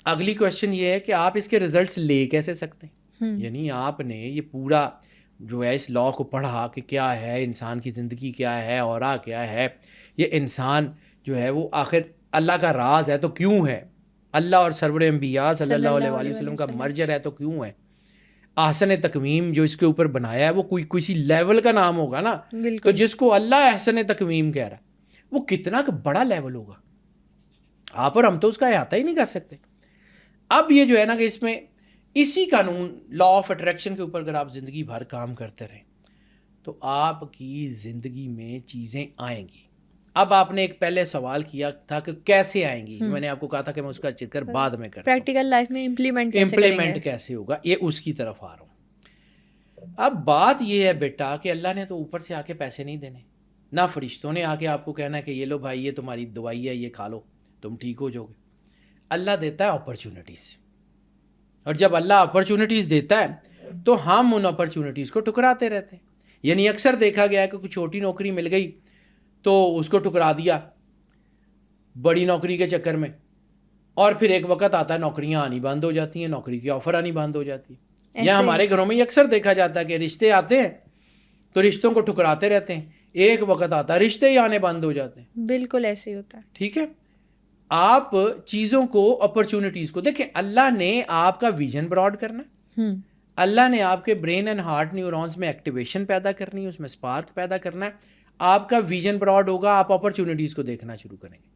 اگلی کوشچن یہ ہے کہ آپ اس کے ریزلٹس لے کیسے سکتے ہیں. یعنی آپ نے یہ پورا جو ہے اس لا کو پڑھا کہ کیا ہے انسان کی زندگی, کیا ہے اورا, کیا ہے یہ انسان جو ہے وہ آخر اللہ کا راز ہے تو کیوں ہے, اللہ اور سرور انبیاء صلی اللہ علیہ وآلہ وسلم کا مرجر ہے تو کیوں ہے, احسن تقویم جو اس کے اوپر بنایا ہے وہ کسی لیول کا نام ہوگا نا. تو جس کو اللہ احسن تقویم کہہ رہا ہے وہ کتنا بڑا لیول ہوگا, آپ اور ہم تو اس کا احاطہ ہی نہیں کر سکتے. اب یہ جو ہے نا کہ اس میں اسی قانون لا آف اٹریکشن کے اوپر اگر آپ زندگی بھر کام کرتے رہیں تو آپ کی زندگی میں چیزیں آئیں گی. اب آپ نے ایک پہلے سوال کیا تھا کہ کیسے آئیں گی, میں نے آپ کو کہا تھا کہ میں اس کا ذکر بعد میں کرتا ہوں. پریکٹیکل لائف میں امپلیمنٹ کیسے ہوگا, یہ اس کی طرف آ رہا ہوں. اب بات یہ ہے بیٹا کہ اللہ نے تو اوپر سے آ کے پیسے نہیں دینے, نہ فرشتوں نے آ کے آپ کو کہنا ہے کہ یہ لو بھائی یہ تمہاری دوائی ہے, یہ کھا لو تم ٹھیک ہو جاؤ گے. اللہ دیتا ہے اپرچونٹیز, اور جب اللہ اپرچونٹیز دیتا ہے تو ہم ان اپرچونٹیز کو ٹکراتے رہتے ہیں. یعنی اکثر دیکھا گیا ہے کہ کوئی چھوٹی نوکری مل گئی تو اس کو ٹکرا دیا بڑی نوکری کے چکر میں, اور پھر ایک وقت آتا ہے نوکریاں آنی بند ہو جاتی ہیں, نوکری کی آفر آنی بند ہو جاتی ہے. یا ہمارے گھروں میں یہ اکثر دیکھا جاتا ہے کہ رشتے آتے ہیں تو رشتوں کو ٹکراتے رہتے ہیں, ایک وقت آتا ہے رشتے ہی آنے بند ہو جاتے ہیں. بالکل ایسے ہی ہوتا ہے. ٹھیک ہے, آپ چیزوں کو اپرچونٹیز کو دیکھیں. اللہ نے آپ کا ویژن براڈ کرنا ہے, اللہ نے آپ کے برین اینڈ ہارٹ نیورونز میں ایکٹیویشن پیدا کرنی ہے, اس میں اسپارک پیدا کرنا ہے. آپ کا ویژن براڈ ہوگا, آپ اپرچونٹیز کو دیکھنا شروع کریں گے.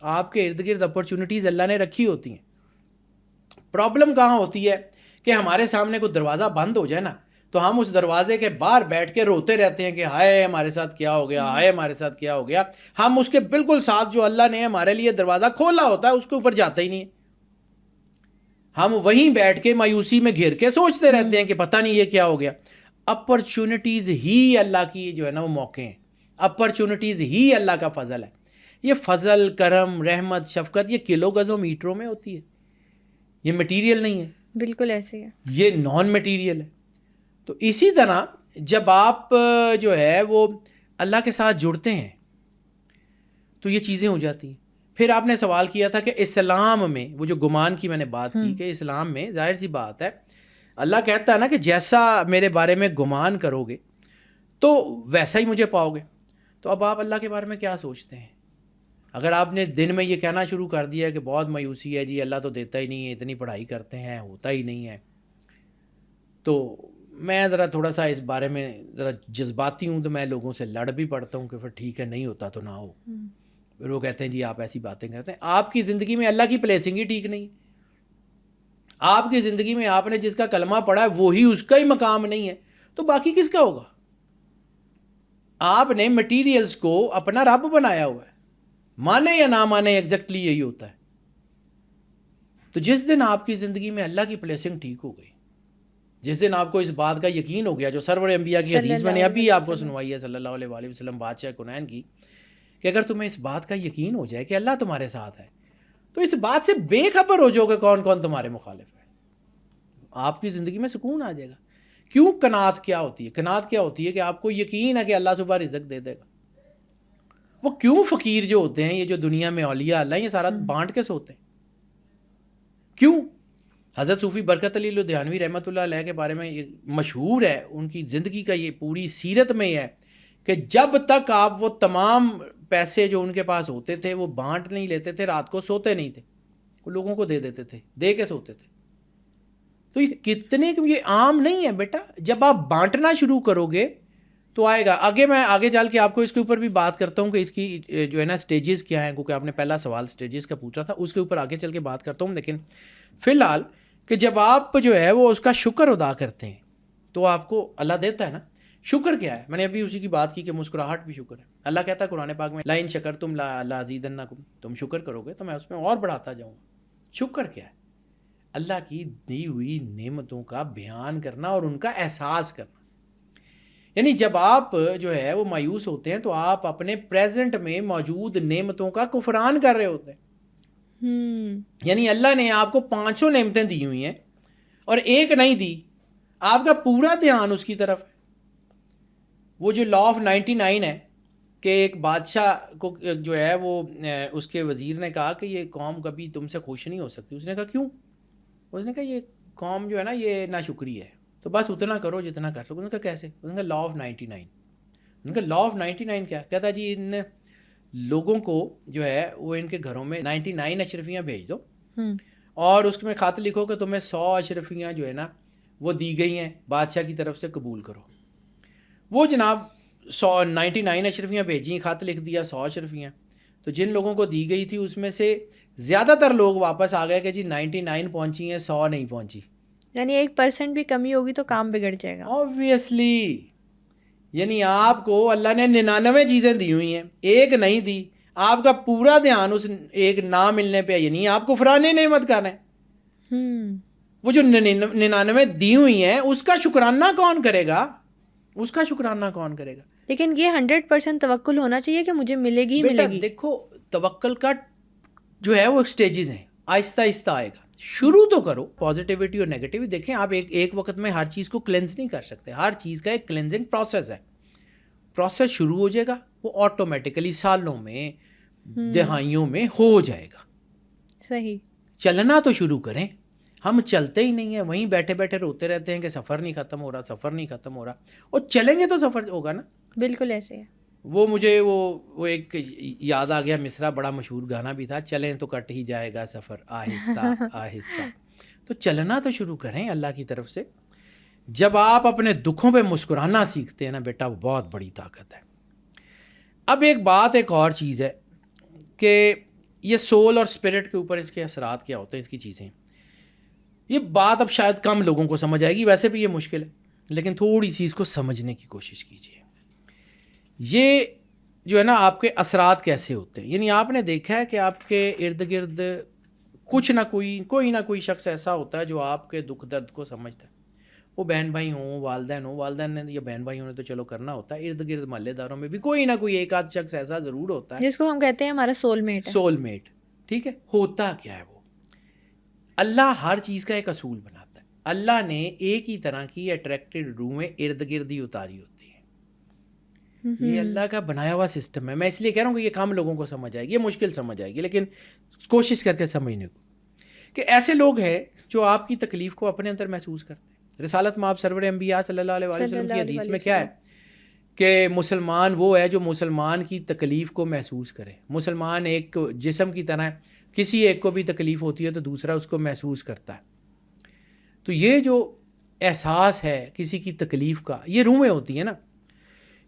آپ کے ارد گرد اپرچونٹیز اللہ نے رکھی ہوتی ہیں. پرابلم کہاں ہوتی ہے کہ ہمارے سامنے کوئی دروازہ بند ہو جائے نا تو ہم اس دروازے کے باہر بیٹھ کے روتے رہتے ہیں کہ ہائے ہمارے ساتھ کیا ہو گیا, ہائے ہمارے ساتھ کیا ہو گیا. ہم اس کے بالکل ساتھ جو اللہ نے ہمارے لیے دروازہ کھولا ہوتا ہے اس کے اوپر جاتا ہی نہیں ہے. ہم وہیں بیٹھ کے مایوسی میں گھر کے سوچتے رہتے ہیں کہ پتہ نہیں یہ کیا ہو گیا. اپرچونٹیز ہی اللہ کی جو ہے نا وہ موقع ہیں, اپرچونٹیز ہی اللہ کا فضل ہے. یہ فضل, کرم, رحمت, شفقت یہ کلو گزوں میٹروں میں ہوتی ہے, یہ مٹیریل نہیں ہے. بالکل ایسے ہی ہے, یہ نان مٹیریل ہے. تو اسی طرح جب آپ جو ہے وہ اللہ کے ساتھ جڑتے ہیں تو یہ چیزیں ہو جاتی ہیں. پھر آپ نے سوال کیا تھا کہ اسلام میں وہ جو گمان کی میں نے بات کی کہ اسلام میں ظاہر سی بات ہے اللہ کہتا ہے نا کہ جیسا میرے بارے میں گمان کرو گے تو ویسا ہی مجھے پاؤ گے. تو اب آپ اللہ کے بارے میں کیا سوچتے ہیں؟ اگر آپ نے دن میں یہ کہنا شروع کر دیا کہ بہت مایوسی ہے جی, اللہ تو دیتا ہی نہیں ہے, اتنی پڑھائی کرتے ہیں ہوتا ہی نہیں ہے, تو میں ذرا تھوڑا سا اس بارے میں ذرا جذباتی ہوں تو میں لوگوں سے لڑ بھی پڑتا ہوں کہ پھر ٹھیک ہے نہیں ہوتا تو نہ ہو. پھر وہ کہتے ہیں جی آپ ایسی باتیں کرتے ہیں. آپ کی زندگی میں اللہ کی پلیسنگ ہی ٹھیک نہیں. آپ کی زندگی میں آپ نے جس کا کلمہ پڑھا ہے وہی اس کا ہی مقام نہیں ہے تو باقی کس کا ہوگا؟ آپ نے مٹیریلز کو اپنا رب بنایا ہوا ہے, مانے یا نہ مانے ایگزیکٹلی یہی ہوتا ہے. تو جس دن آپ کی زندگی میں اللہ کی پلیسنگ ٹھیک ہو گئی, جس دن آپ کو اس بات کا یقین ہو گیا جو سرور انبیاء کی حدیث میں نے ابھی آپ کو سنوائی ہے صلی اللہ علیہ وآلہ وسلم بادشاہ کنین کی, کہ اگر تمہیں اس بات کا یقین ہو جائے کہ اللہ تمہارے ساتھ ہے تو اس بات سے بے خبر ہو جاؤ کہ کون کون تمہارے مخالف ہے, آپ کی زندگی میں سکون آ جائے گا. کیوں؟ قناعت کیا ہوتی ہے؟ قناعت کیا ہوتی ہے کہ آپ کو یقین ہے کہ اللہ صبح رزق دے دے گا. وہ کیوں فقیر جو ہوتے ہیں, یہ جو دنیا میں اولیاء اللہ یہ سارا بانٹ کے سوتے ہیں, کیوں؟ حضرت صوفی برکت علی لدھیانوی رحمۃ اللہ علیہ کے بارے میں یہ مشہور ہے, ان کی زندگی کا یہ پوری سیرت میں ہے کہ جب تک آپ وہ تمام پیسے جو ان کے پاس ہوتے تھے وہ بانٹ نہیں لیتے تھے, رات کو سوتے نہیں تھے, وہ لوگوں کو دے دیتے تھے, دے کے سوتے تھے. تو یہ کتنے, یہ عام نہیں ہے بیٹا. جب آپ بانٹنا شروع کرو گے تو آئے گا. میں آگے چل کے آپ کو اس کے اوپر بھی بات کرتا ہوں کہ اس کی جو ہے نا سٹیجز کیا ہیں, کیونکہ آپ نے پہلا سوال سٹیجز کا پوچھا تھا, اس کے اوپر آگے چل کے بات کرتا ہوں. لیکن فی الحال کہ جب آپ جو ہے وہ اس کا شکر ادا کرتے ہیں تو آپ کو اللہ دیتا ہے نا. شکر کیا ہے؟ میں نے ابھی اسی کی بات کی کہ مسکراہٹ بھی شکر ہے. اللہ کہتا ہے قرآن پاک میں لئن شکرتم لازیدنکم, تم شکر کرو گے تو میں اس میں اور بڑھاتا جاؤں گا. شکر کیا ہے؟ اللہ کی دی ہوئی نعمتوں کا بیان کرنا اور ان کا احساس کرنا. یعنی جب آپ جو ہے وہ مایوس ہوتے ہیں تو آپ اپنے پریزنٹ میں موجود نعمتوں کا کفران کر رہے ہوتے ہیں. یعنی اللہ نے آپ کو 5 نعمتیں دی ہوئی ہیں اور ایک نہیں دی, آپ کا پورا دھیان اس کی طرف ہے. وہ جو لا آف 99 ہے کہ ایک بادشاہ کو جو ہے وہ اس کے وزیر نے کہا کہ یہ قوم کبھی تم سے خوش نہیں ہو سکتی. اس نے کہا کیوں؟ اس نے کہا یہ قوم جو ہے نا یہ ناشکری ہے, تو بس اتنا کرو جتنا کر سکو. اس نے کہا کیسے؟ اس نے کہا لا آف 99. اس نے کہا لا آف 99 کیا؟ کہتا جی ان لوگوں کو جو ہے وہ ان کے گھروں میں 99 اشرفیاں بھیج دو اور اس میں خط لکھو کہ تمہیں 100 اشرفیاں جو ہے نا وہ دی گئی ہیں بادشاہ کی طرف سے, قبول کرو. وہ جناب 99 اشرفیاں بھیجیں, خط لکھ دیا 100 اشرفیاں, تو جن لوگوں کو دی گئی تھی اس میں سے زیادہ تر لوگ واپس آ گئے کہ جی 99 پہنچی ہیں, 100 نہیں پہنچی. یعنی 1% بھی کمی ہوگی تو کام بگڑ جائے گا. Obviously یعنی آپ کو اللہ نے 99 چیزیں دی ہوئی ہیں، ایک نہیں دی، آپ کا پورا دھیان اس ایک نہ ملنے پہ ہے، یعنی آپ کو فران نعمت کر رہے ہیں۔ وہ جو 99 دی ہوئی ہیں اس کا شکرانہ کون کرے گا؟ اس کا شکرانہ کون کرے گا؟ لیکن یہ 100% توکل ہونا چاہیے کہ مجھے ملے گی ہی ملے گی۔ دیکھو توکل کا جو ہے وہ اسٹیجز ہیں، آہستہ آہستہ آئے گا۔ شروع تو کرو پازیٹیوٹی اور نیگیٹیوٹی۔ دیکھیں آپ ایک وقت میں ہر چیز کو کلینز نہیں کر سکتے، ہر چیز کا ایک کلینزنگ پروسیس ہے، پروسیس شروع ہو جائے گا وہ آٹومیٹیکلی سالوں میں دہائیوں میں ہو جائے گا۔ صحیح، چلنا تو شروع کریں، ہم چلتے ہی نہیں ہیں، وہیں بیٹھے بیٹھے روتے رہتے ہیں کہ سفر نہیں ختم ہو رہا، سفر نہیں ختم ہو رہا، اور چلیں گے تو سفر ہوگا نا۔ بالکل ایسے ہے۔ وہ مجھے وہ ایک یاد آ گیا مصرع، بڑا مشہور گانا بھی تھا، چلیں تو کٹ ہی جائے گا سفر آہستہ آہستہ۔ تو چلنا تو شروع کریں اللہ کی طرف سے۔ جب آپ اپنے دکھوں پہ مسکرانا سیکھتے ہیں نا بیٹا، وہ بہت بڑی طاقت ہے۔ اب ایک بات ایک اور چیز ہے کہ یہ سول اور اسپرٹ کے اوپر اس کے اثرات کیا ہوتے ہیں، اس کی چیزیں، یہ بات اب شاید کم لوگوں کو سمجھ آئے گی، ویسے بھی یہ مشکل ہے، لیکن تھوڑی سی اس کو سمجھنے کی کوشش کیجیے۔ یہ جو ہے نا آپ کے اثرات کیسے ہوتے ہیں، یعنی آپ نے دیکھا ہے کہ آپ کے ارد گرد کچھ نہ کوئی نہ کوئی شخص ایسا ہوتا ہے جو آپ کے دکھ درد کو سمجھتا ہے، وہ بہن بھائی ہوں، والدین نے یا بہن بھائیوں نے تو چلو کرنا ہوتا ہے، ارد گرد محلے داروں میں بھی کوئی نہ کوئی ایک آدھ شخص ایسا ضرور ہوتا ہے جس کو ہم کہتے ہیں ہمارا سول میٹ ہے۔ سول میٹ، ٹھیک ہے۔ ہوتا کیا ہے وہ؟ اللہ ہر چیز کا ایک اصول بناتا ہے۔ اللہ نے ایک ہی طرح کی اٹریکٹڈ روحیں ارد گرد ہی اتاری ہوتی ہیں، یہ اللہ کا بنایا ہوا سسٹم ہے۔ میں اس لیے کہہ رہا ہوں کہ یہ کم لوگوں کو سمجھ آئے گی، یہ مشکل سمجھ آئے گی، لیکن کوشش کر کے سمجھنے کو، کہ ایسے لوگ ہیں جو آپ کی تکلیف کو اپنے اندر محسوس کرتے ہیں۔ رسالت مآب سرور انبیاء صلی اللہ علیہ وسلم کی حدیث میں کیا ہے کہ مسلمان وہ ہے جو مسلمان کی تکلیف کو محسوس کرے۔ مسلمان ایک جسم کی طرح ہے، کسی ایک کو بھی تکلیف ہوتی ہے تو دوسرا اس کو محسوس کرتا ہے۔ تو یہ جو احساس ہے کسی کی تکلیف کا، یہ روحیں ہوتی ہیں نا،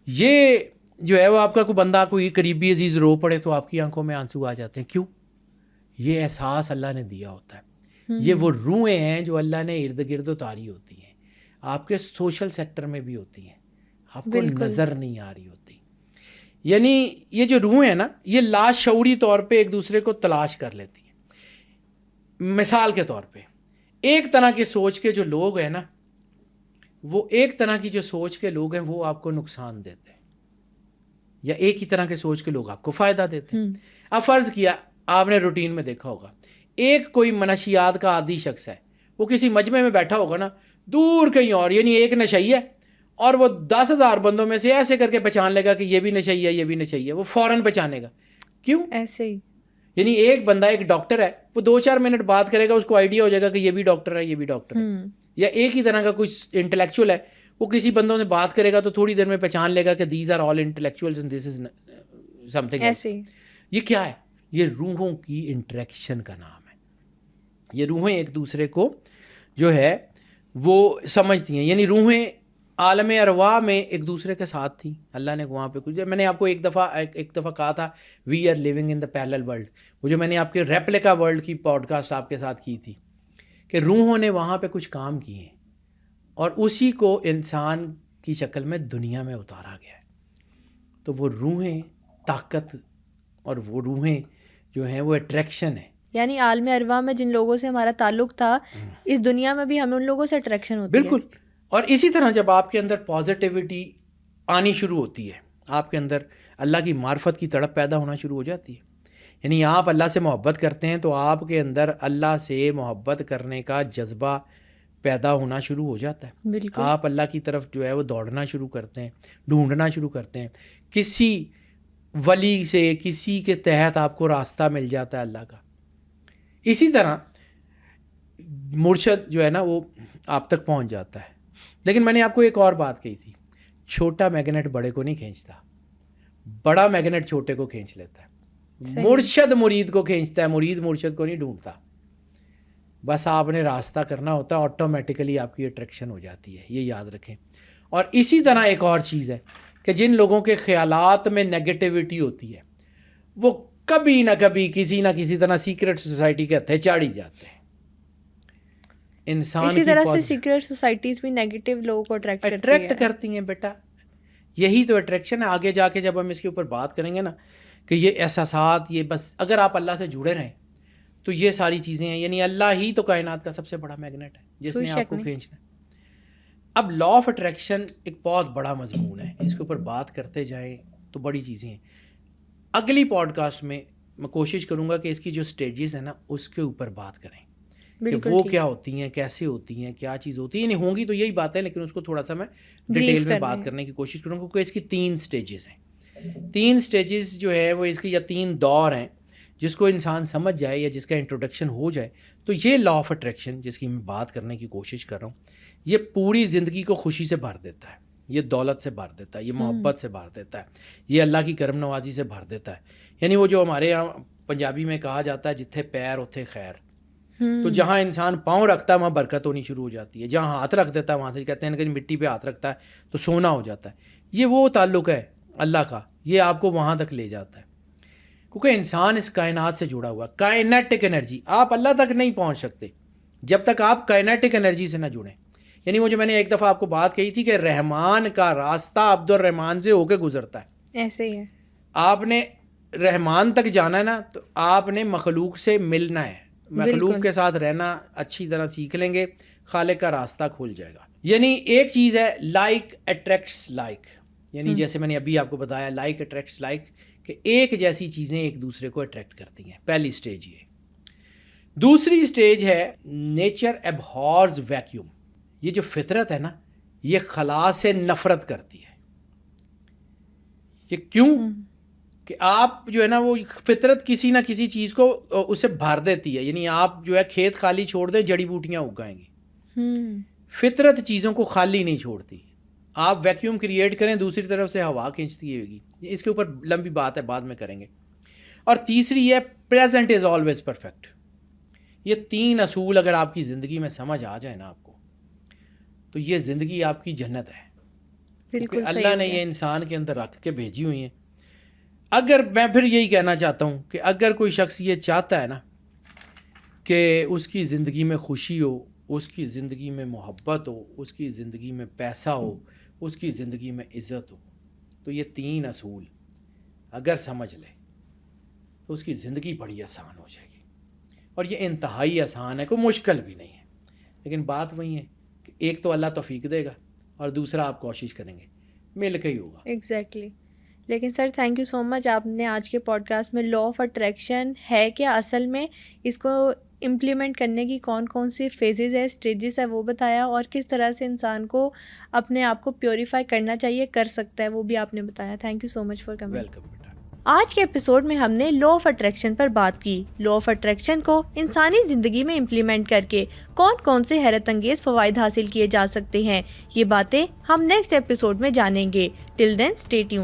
یہ جو ہے وہ آپ کا کوئی بندہ کوئی قریبی عزیز رو پڑے تو آپ کی آنکھوں میں آنسو آ جاتے ہیں، کیوں؟ یہ احساس اللہ نے دیا ہوتا ہے۔ یہ وہ روحیں ہیں جو اللہ نے ارد گرد اتاری ہوتی ہیں، آپ کے سوشل سیکٹر میں بھی ہوتی ہیں، آپ کو نظر نہیں آ رہی ہوتی۔ یعنی یہ جو روحیں ہیں نا، یہ لاشعوری طور پہ ایک دوسرے کو تلاش کر لیتی ہیں۔ مثال کے طور پہ ایک طرح کے سوچ کے جو لوگ ہیں نا، وہ ایک طرح کی جو سوچ کے لوگ ہیں وہ آپ کو نقصان دیتے ہیں، یا ایک ہی طرح کے سوچ کے لوگ آپ کو فائدہ دیتے ہیں۔ اب فرض کیا آپ نے روٹین میں دیکھا ہوگا، ایک کوئی منشیات کا عادی شخص ہے، وہ کسی مجمع میں بیٹھا ہوگا نا، دور کہیں اور، یعنی ایک نشئی ہے اور وہ 10,000 بندوں میں سے ایسے کر کے پہچان لے گا کہ یہ بھی نشئی ہے، یہ بھی نشئی ہے، وہ فوراً پہچانے گا۔ کیوں؟ ایسے ہی۔ یعنی ایک بندہ ایک ڈاکٹر ہے، وہ 2-4 منٹ بات کرے گا، اس کو آئیڈیا ہو جائے گا کہ یہ بھی ڈاکٹر ہے، یہ بھی ڈاکٹر ہے۔ یا ایک ہی طرح کا کچھ انٹلیکچوئل ہے، وہ کسی بندوں سے بات کرے گا تو تھوڑی دیر میں پہچان لے گا کہ these are all intellectuals and this is something else. یہ کیا ہے؟ یہ روحوں کی انٹریکشن کا نام ہے۔ یہ روحیں ایک دوسرے کو جو ہے وہ سمجھتی ہیں، یعنی روحیں عالم ارواح میں ایک دوسرے کے ساتھ تھیں۔ اللہ نے وہاں پہ کچھ، میں نے آپ کو ایک دفعہ کہا تھا we are living in the parallel world, وہ جو میں نے آپ کے ریپلیکا ورلڈ کی پوڈ کاسٹ آپ کے ساتھ کی تھی، کہ روحوں نے وہاں پہ کچھ کام کیے ہیں اور اسی کو انسان کی شکل میں دنیا میں اتارا گیا ہے۔ تو وہ روحیں طاقت اور وہ روحیں جو ہیں وہ اٹریکشن ہے، یعنی عالم ارواح میں جن لوگوں سے ہمارا تعلق تھا، اس دنیا میں بھی ہمیں ان لوگوں سے اٹریکشن ہوتی ہے۔ بالکل۔ اور اسی طرح جب آپ کے اندر پازیٹیوٹی آنی شروع ہوتی ہے، آپ کے اندر اللہ کی معرفت کی تڑپ پیدا ہونا شروع ہو جاتی ہے، یعنی آپ اللہ سے محبت کرتے ہیں تو آپ کے اندر اللہ سے محبت کرنے کا جذبہ پیدا ہونا شروع ہو جاتا ہے۔ بالکل۔ آپ اللہ کی طرف جو ہے وہ دوڑنا شروع کرتے ہیں، ڈھونڈنا شروع کرتے ہیں، کسی ولی سے کسی کے تحت آپ کو راستہ مل جاتا ہے اللہ کا۔ اسی طرح مرشد جو ہے نا وہ آپ تک پہنچ جاتا ہے۔ لیکن میں نے آپ کو ایک اور بات کہی تھی، چھوٹا میگنیٹ بڑے کو نہیں کھینچتا، بڑا میگنیٹ چھوٹے کو کھینچ لیتا ہے۔ مرشد مرید کو کھینچتا ہے، مرید مرشد کو نہیں ڈھونڈتا۔ بس آپ نے راستہ کرنا ہوتا ہے، آٹومیٹیکلی آپ کی اٹریکشن ہو جاتی ہے، یہ یاد رکھیں۔ اور اسی طرح ایک اور چیز ہے کہ جن لوگوں کے خیالات میں نیگیٹیوٹی ہوتی ہے، وہ کبھی نہ کبھی کسی نہ کسی طرح سیکرٹ سوسائٹی کے ہتھے چاڑی جاتے ہیں۔ انسان اسی طرح سے سیکرٹ سوسائٹیز بھی نیگیٹو لوگوں کو اٹریکٹ کرتی ہیں بیٹا۔ یہی تو اٹریکشن ہے. آگے جا کے جب ہم اس کے اوپر بات کریں گے نا کہ یہ احساسات، یہ بس اگر آپ اللہ سے جڑے رہیں تو یہ ساری چیزیں ہیں. یعنی اللہ ہی تو کائنات کا سب سے بڑا میگنیٹ ہے جس نے آپ کو کھینچنا ہے. اب لا آف اٹریکشن ایک بہت بڑا مضمون ہے، اس کے اوپر بات کرتے جائیں تو بڑی چیزیں ہیں. اگلی پوڈ کاسٹ میں کوشش کروں گا کہ اس کی جو سٹیجز ہیں نا اس کے اوپر بات کریں کہ وہ کیا ہوتی ہیں، کیسے ہوتی ہیں، کیا چیز ہوتی ہے. نہیں ہوں گی تو یہی بات ہے، لیکن اس کو تھوڑا سا میں ڈیٹیل میں بات کرنے کی کوشش کروں گا، کیونکہ اس کی 3 سٹیجز ہیں. 3 سٹیجز جو ہے وہ اس کی، یا 3 دور ہیں جس کو انسان سمجھ جائے یا جس کا انٹروڈکشن ہو جائے تو یہ لا آف اٹریکشن جس کی میں بات کرنے کی کوشش کر رہا ہوں یہ پوری زندگی کو خوشی سے بھر دیتا ہے، یہ دولت سے بھر دیتا ہے، یہ محبت سے بھر دیتا ہے، یہ اللہ کی کرم نوازی سے بھر دیتا ہے. یعنی وہ جو ہمارے یہاں پنجابی میں کہا جاتا ہے جتھے پیر اتھے خیر. تو جہاں انسان پاؤں رکھتا ہے وہاں برکت ہونی شروع ہو جاتی ہے، جہاں ہاتھ رکھ دیتا ہے وہاں سے کہتے ہیں کہ مٹی پہ ہاتھ رکھتا ہے تو سونا ہو جاتا ہے. یہ وہ تعلق ہے اللہ کا، یہ آپ کو وہاں تک لے جاتا ہے کیونکہ انسان اس کائنات سے جڑا ہوا ہے. کائنیٹک انرجی، آپ اللہ تک نہیں پہنچ سکتے جب تک آپ کائنیٹک انرجی سے نہ جڑیں. یعنی وہ جو میں نے ایک دفعہ آپ کو بات کہی تھی کہ رحمان کا راستہ عبد الرحمان سے ہو کے گزرتا ہے، ایسے ہی ہے. آپ نے رحمان تک جانا ہے نا تو آپ نے مخلوق سے ملنا ہے، مخلوق کے ساتھ رہنا اچھی طرح سیکھ لیں گے، خالق کا راستہ کھل جائے گا. یعنی ایک چیز ہے لائک اٹریکٹس لائک، یعنی جیسے میں نے ابھی آپ کو بتایا لائک اٹریکٹس لائک، کہ ایک جیسی چیزیں ایک دوسرے کو اٹریکٹ کرتی ہیں. پہلی سٹیج یہ. دوسری سٹیج ہے نیچر ایبہورز ویکیوم. یہ جو فطرت ہے نا یہ خلا سے نفرت کرتی ہے. یہ کیوں؟ کہ آپ جو ہے نا وہ فطرت کسی نہ کسی چیز کو اسے بھر دیتی ہے. یعنی آپ جو ہے کھیت خالی چھوڑ دیں جڑی بوٹیاں اگائیں گی. فطرت چیزوں کو خالی نہیں چھوڑتی. آپ ویکیوم کریٹ کریں دوسری طرف سے ہوا کھینچتی ہوگی. اس کے اوپر لمبی بات ہے، بعد میں کریں گے. اور تیسری ہے پریزنٹ از آلویز پرفیکٹ. یہ 3 اصول اگر آپ کی زندگی میں سمجھ آ جائے نا آپ کو تو یہ زندگی آپ کی جنت ہے. بالکل اللہ نے یہ انسان کے اندر رکھ کے بھیجی ہوئی ہیں. اگر میں پھر یہی کہنا چاہتا ہوں کہ اگر کوئی شخص یہ چاہتا ہے نا کہ اس کی زندگی میں خوشی ہو، اس کی زندگی میں محبت ہو، اس کی زندگی میں پیسہ ہو، اس کی زندگی میں عزت ہو، تو یہ 3 اصول اگر سمجھ لے تو اس کی زندگی بڑی آسان ہو جائے گی. اور یہ انتہائی آسان ہے، کوئی مشکل بھی نہیں ہے. لیکن بات وہی ہے کہ ایک تو اللہ توفیق دے گا اور دوسرا آپ کوشش کریں گے، مل کے ہی ہوگا. ایگزیکٹلی. لیکن سر تھینک یو سو مچ، آپ نے آج کے پوڈ کاسٹ میں لا آف اٹریکشن ہے کیا، اصل میں اس کو امپلیمنٹ کرنے کی کون کون سی فیزز ہے، اسٹیجز ہے وہ بتایا، اور کس طرح سے انسان کو اپنے آپ کو پیوریفائی کرنا چاہیے، کر سکتا ہے، وہ بھی آپ نے بتایا. Thank you so much for coming. Welcome بیٹا. آج کے ایپیسوڈ میں ہم نے لا آف اٹریکشن پر بات کی. لا آف اٹریکشن کو انسانی زندگی میں امپلیمنٹ کر کے کون کون سے حیرت انگیز فوائد حاصل کیے جا سکتے ہیں، یہ باتیں ہم نیکسٹ ایپیسوڈ میں جانیں گے. ٹل دین اسٹے ٹیونڈ.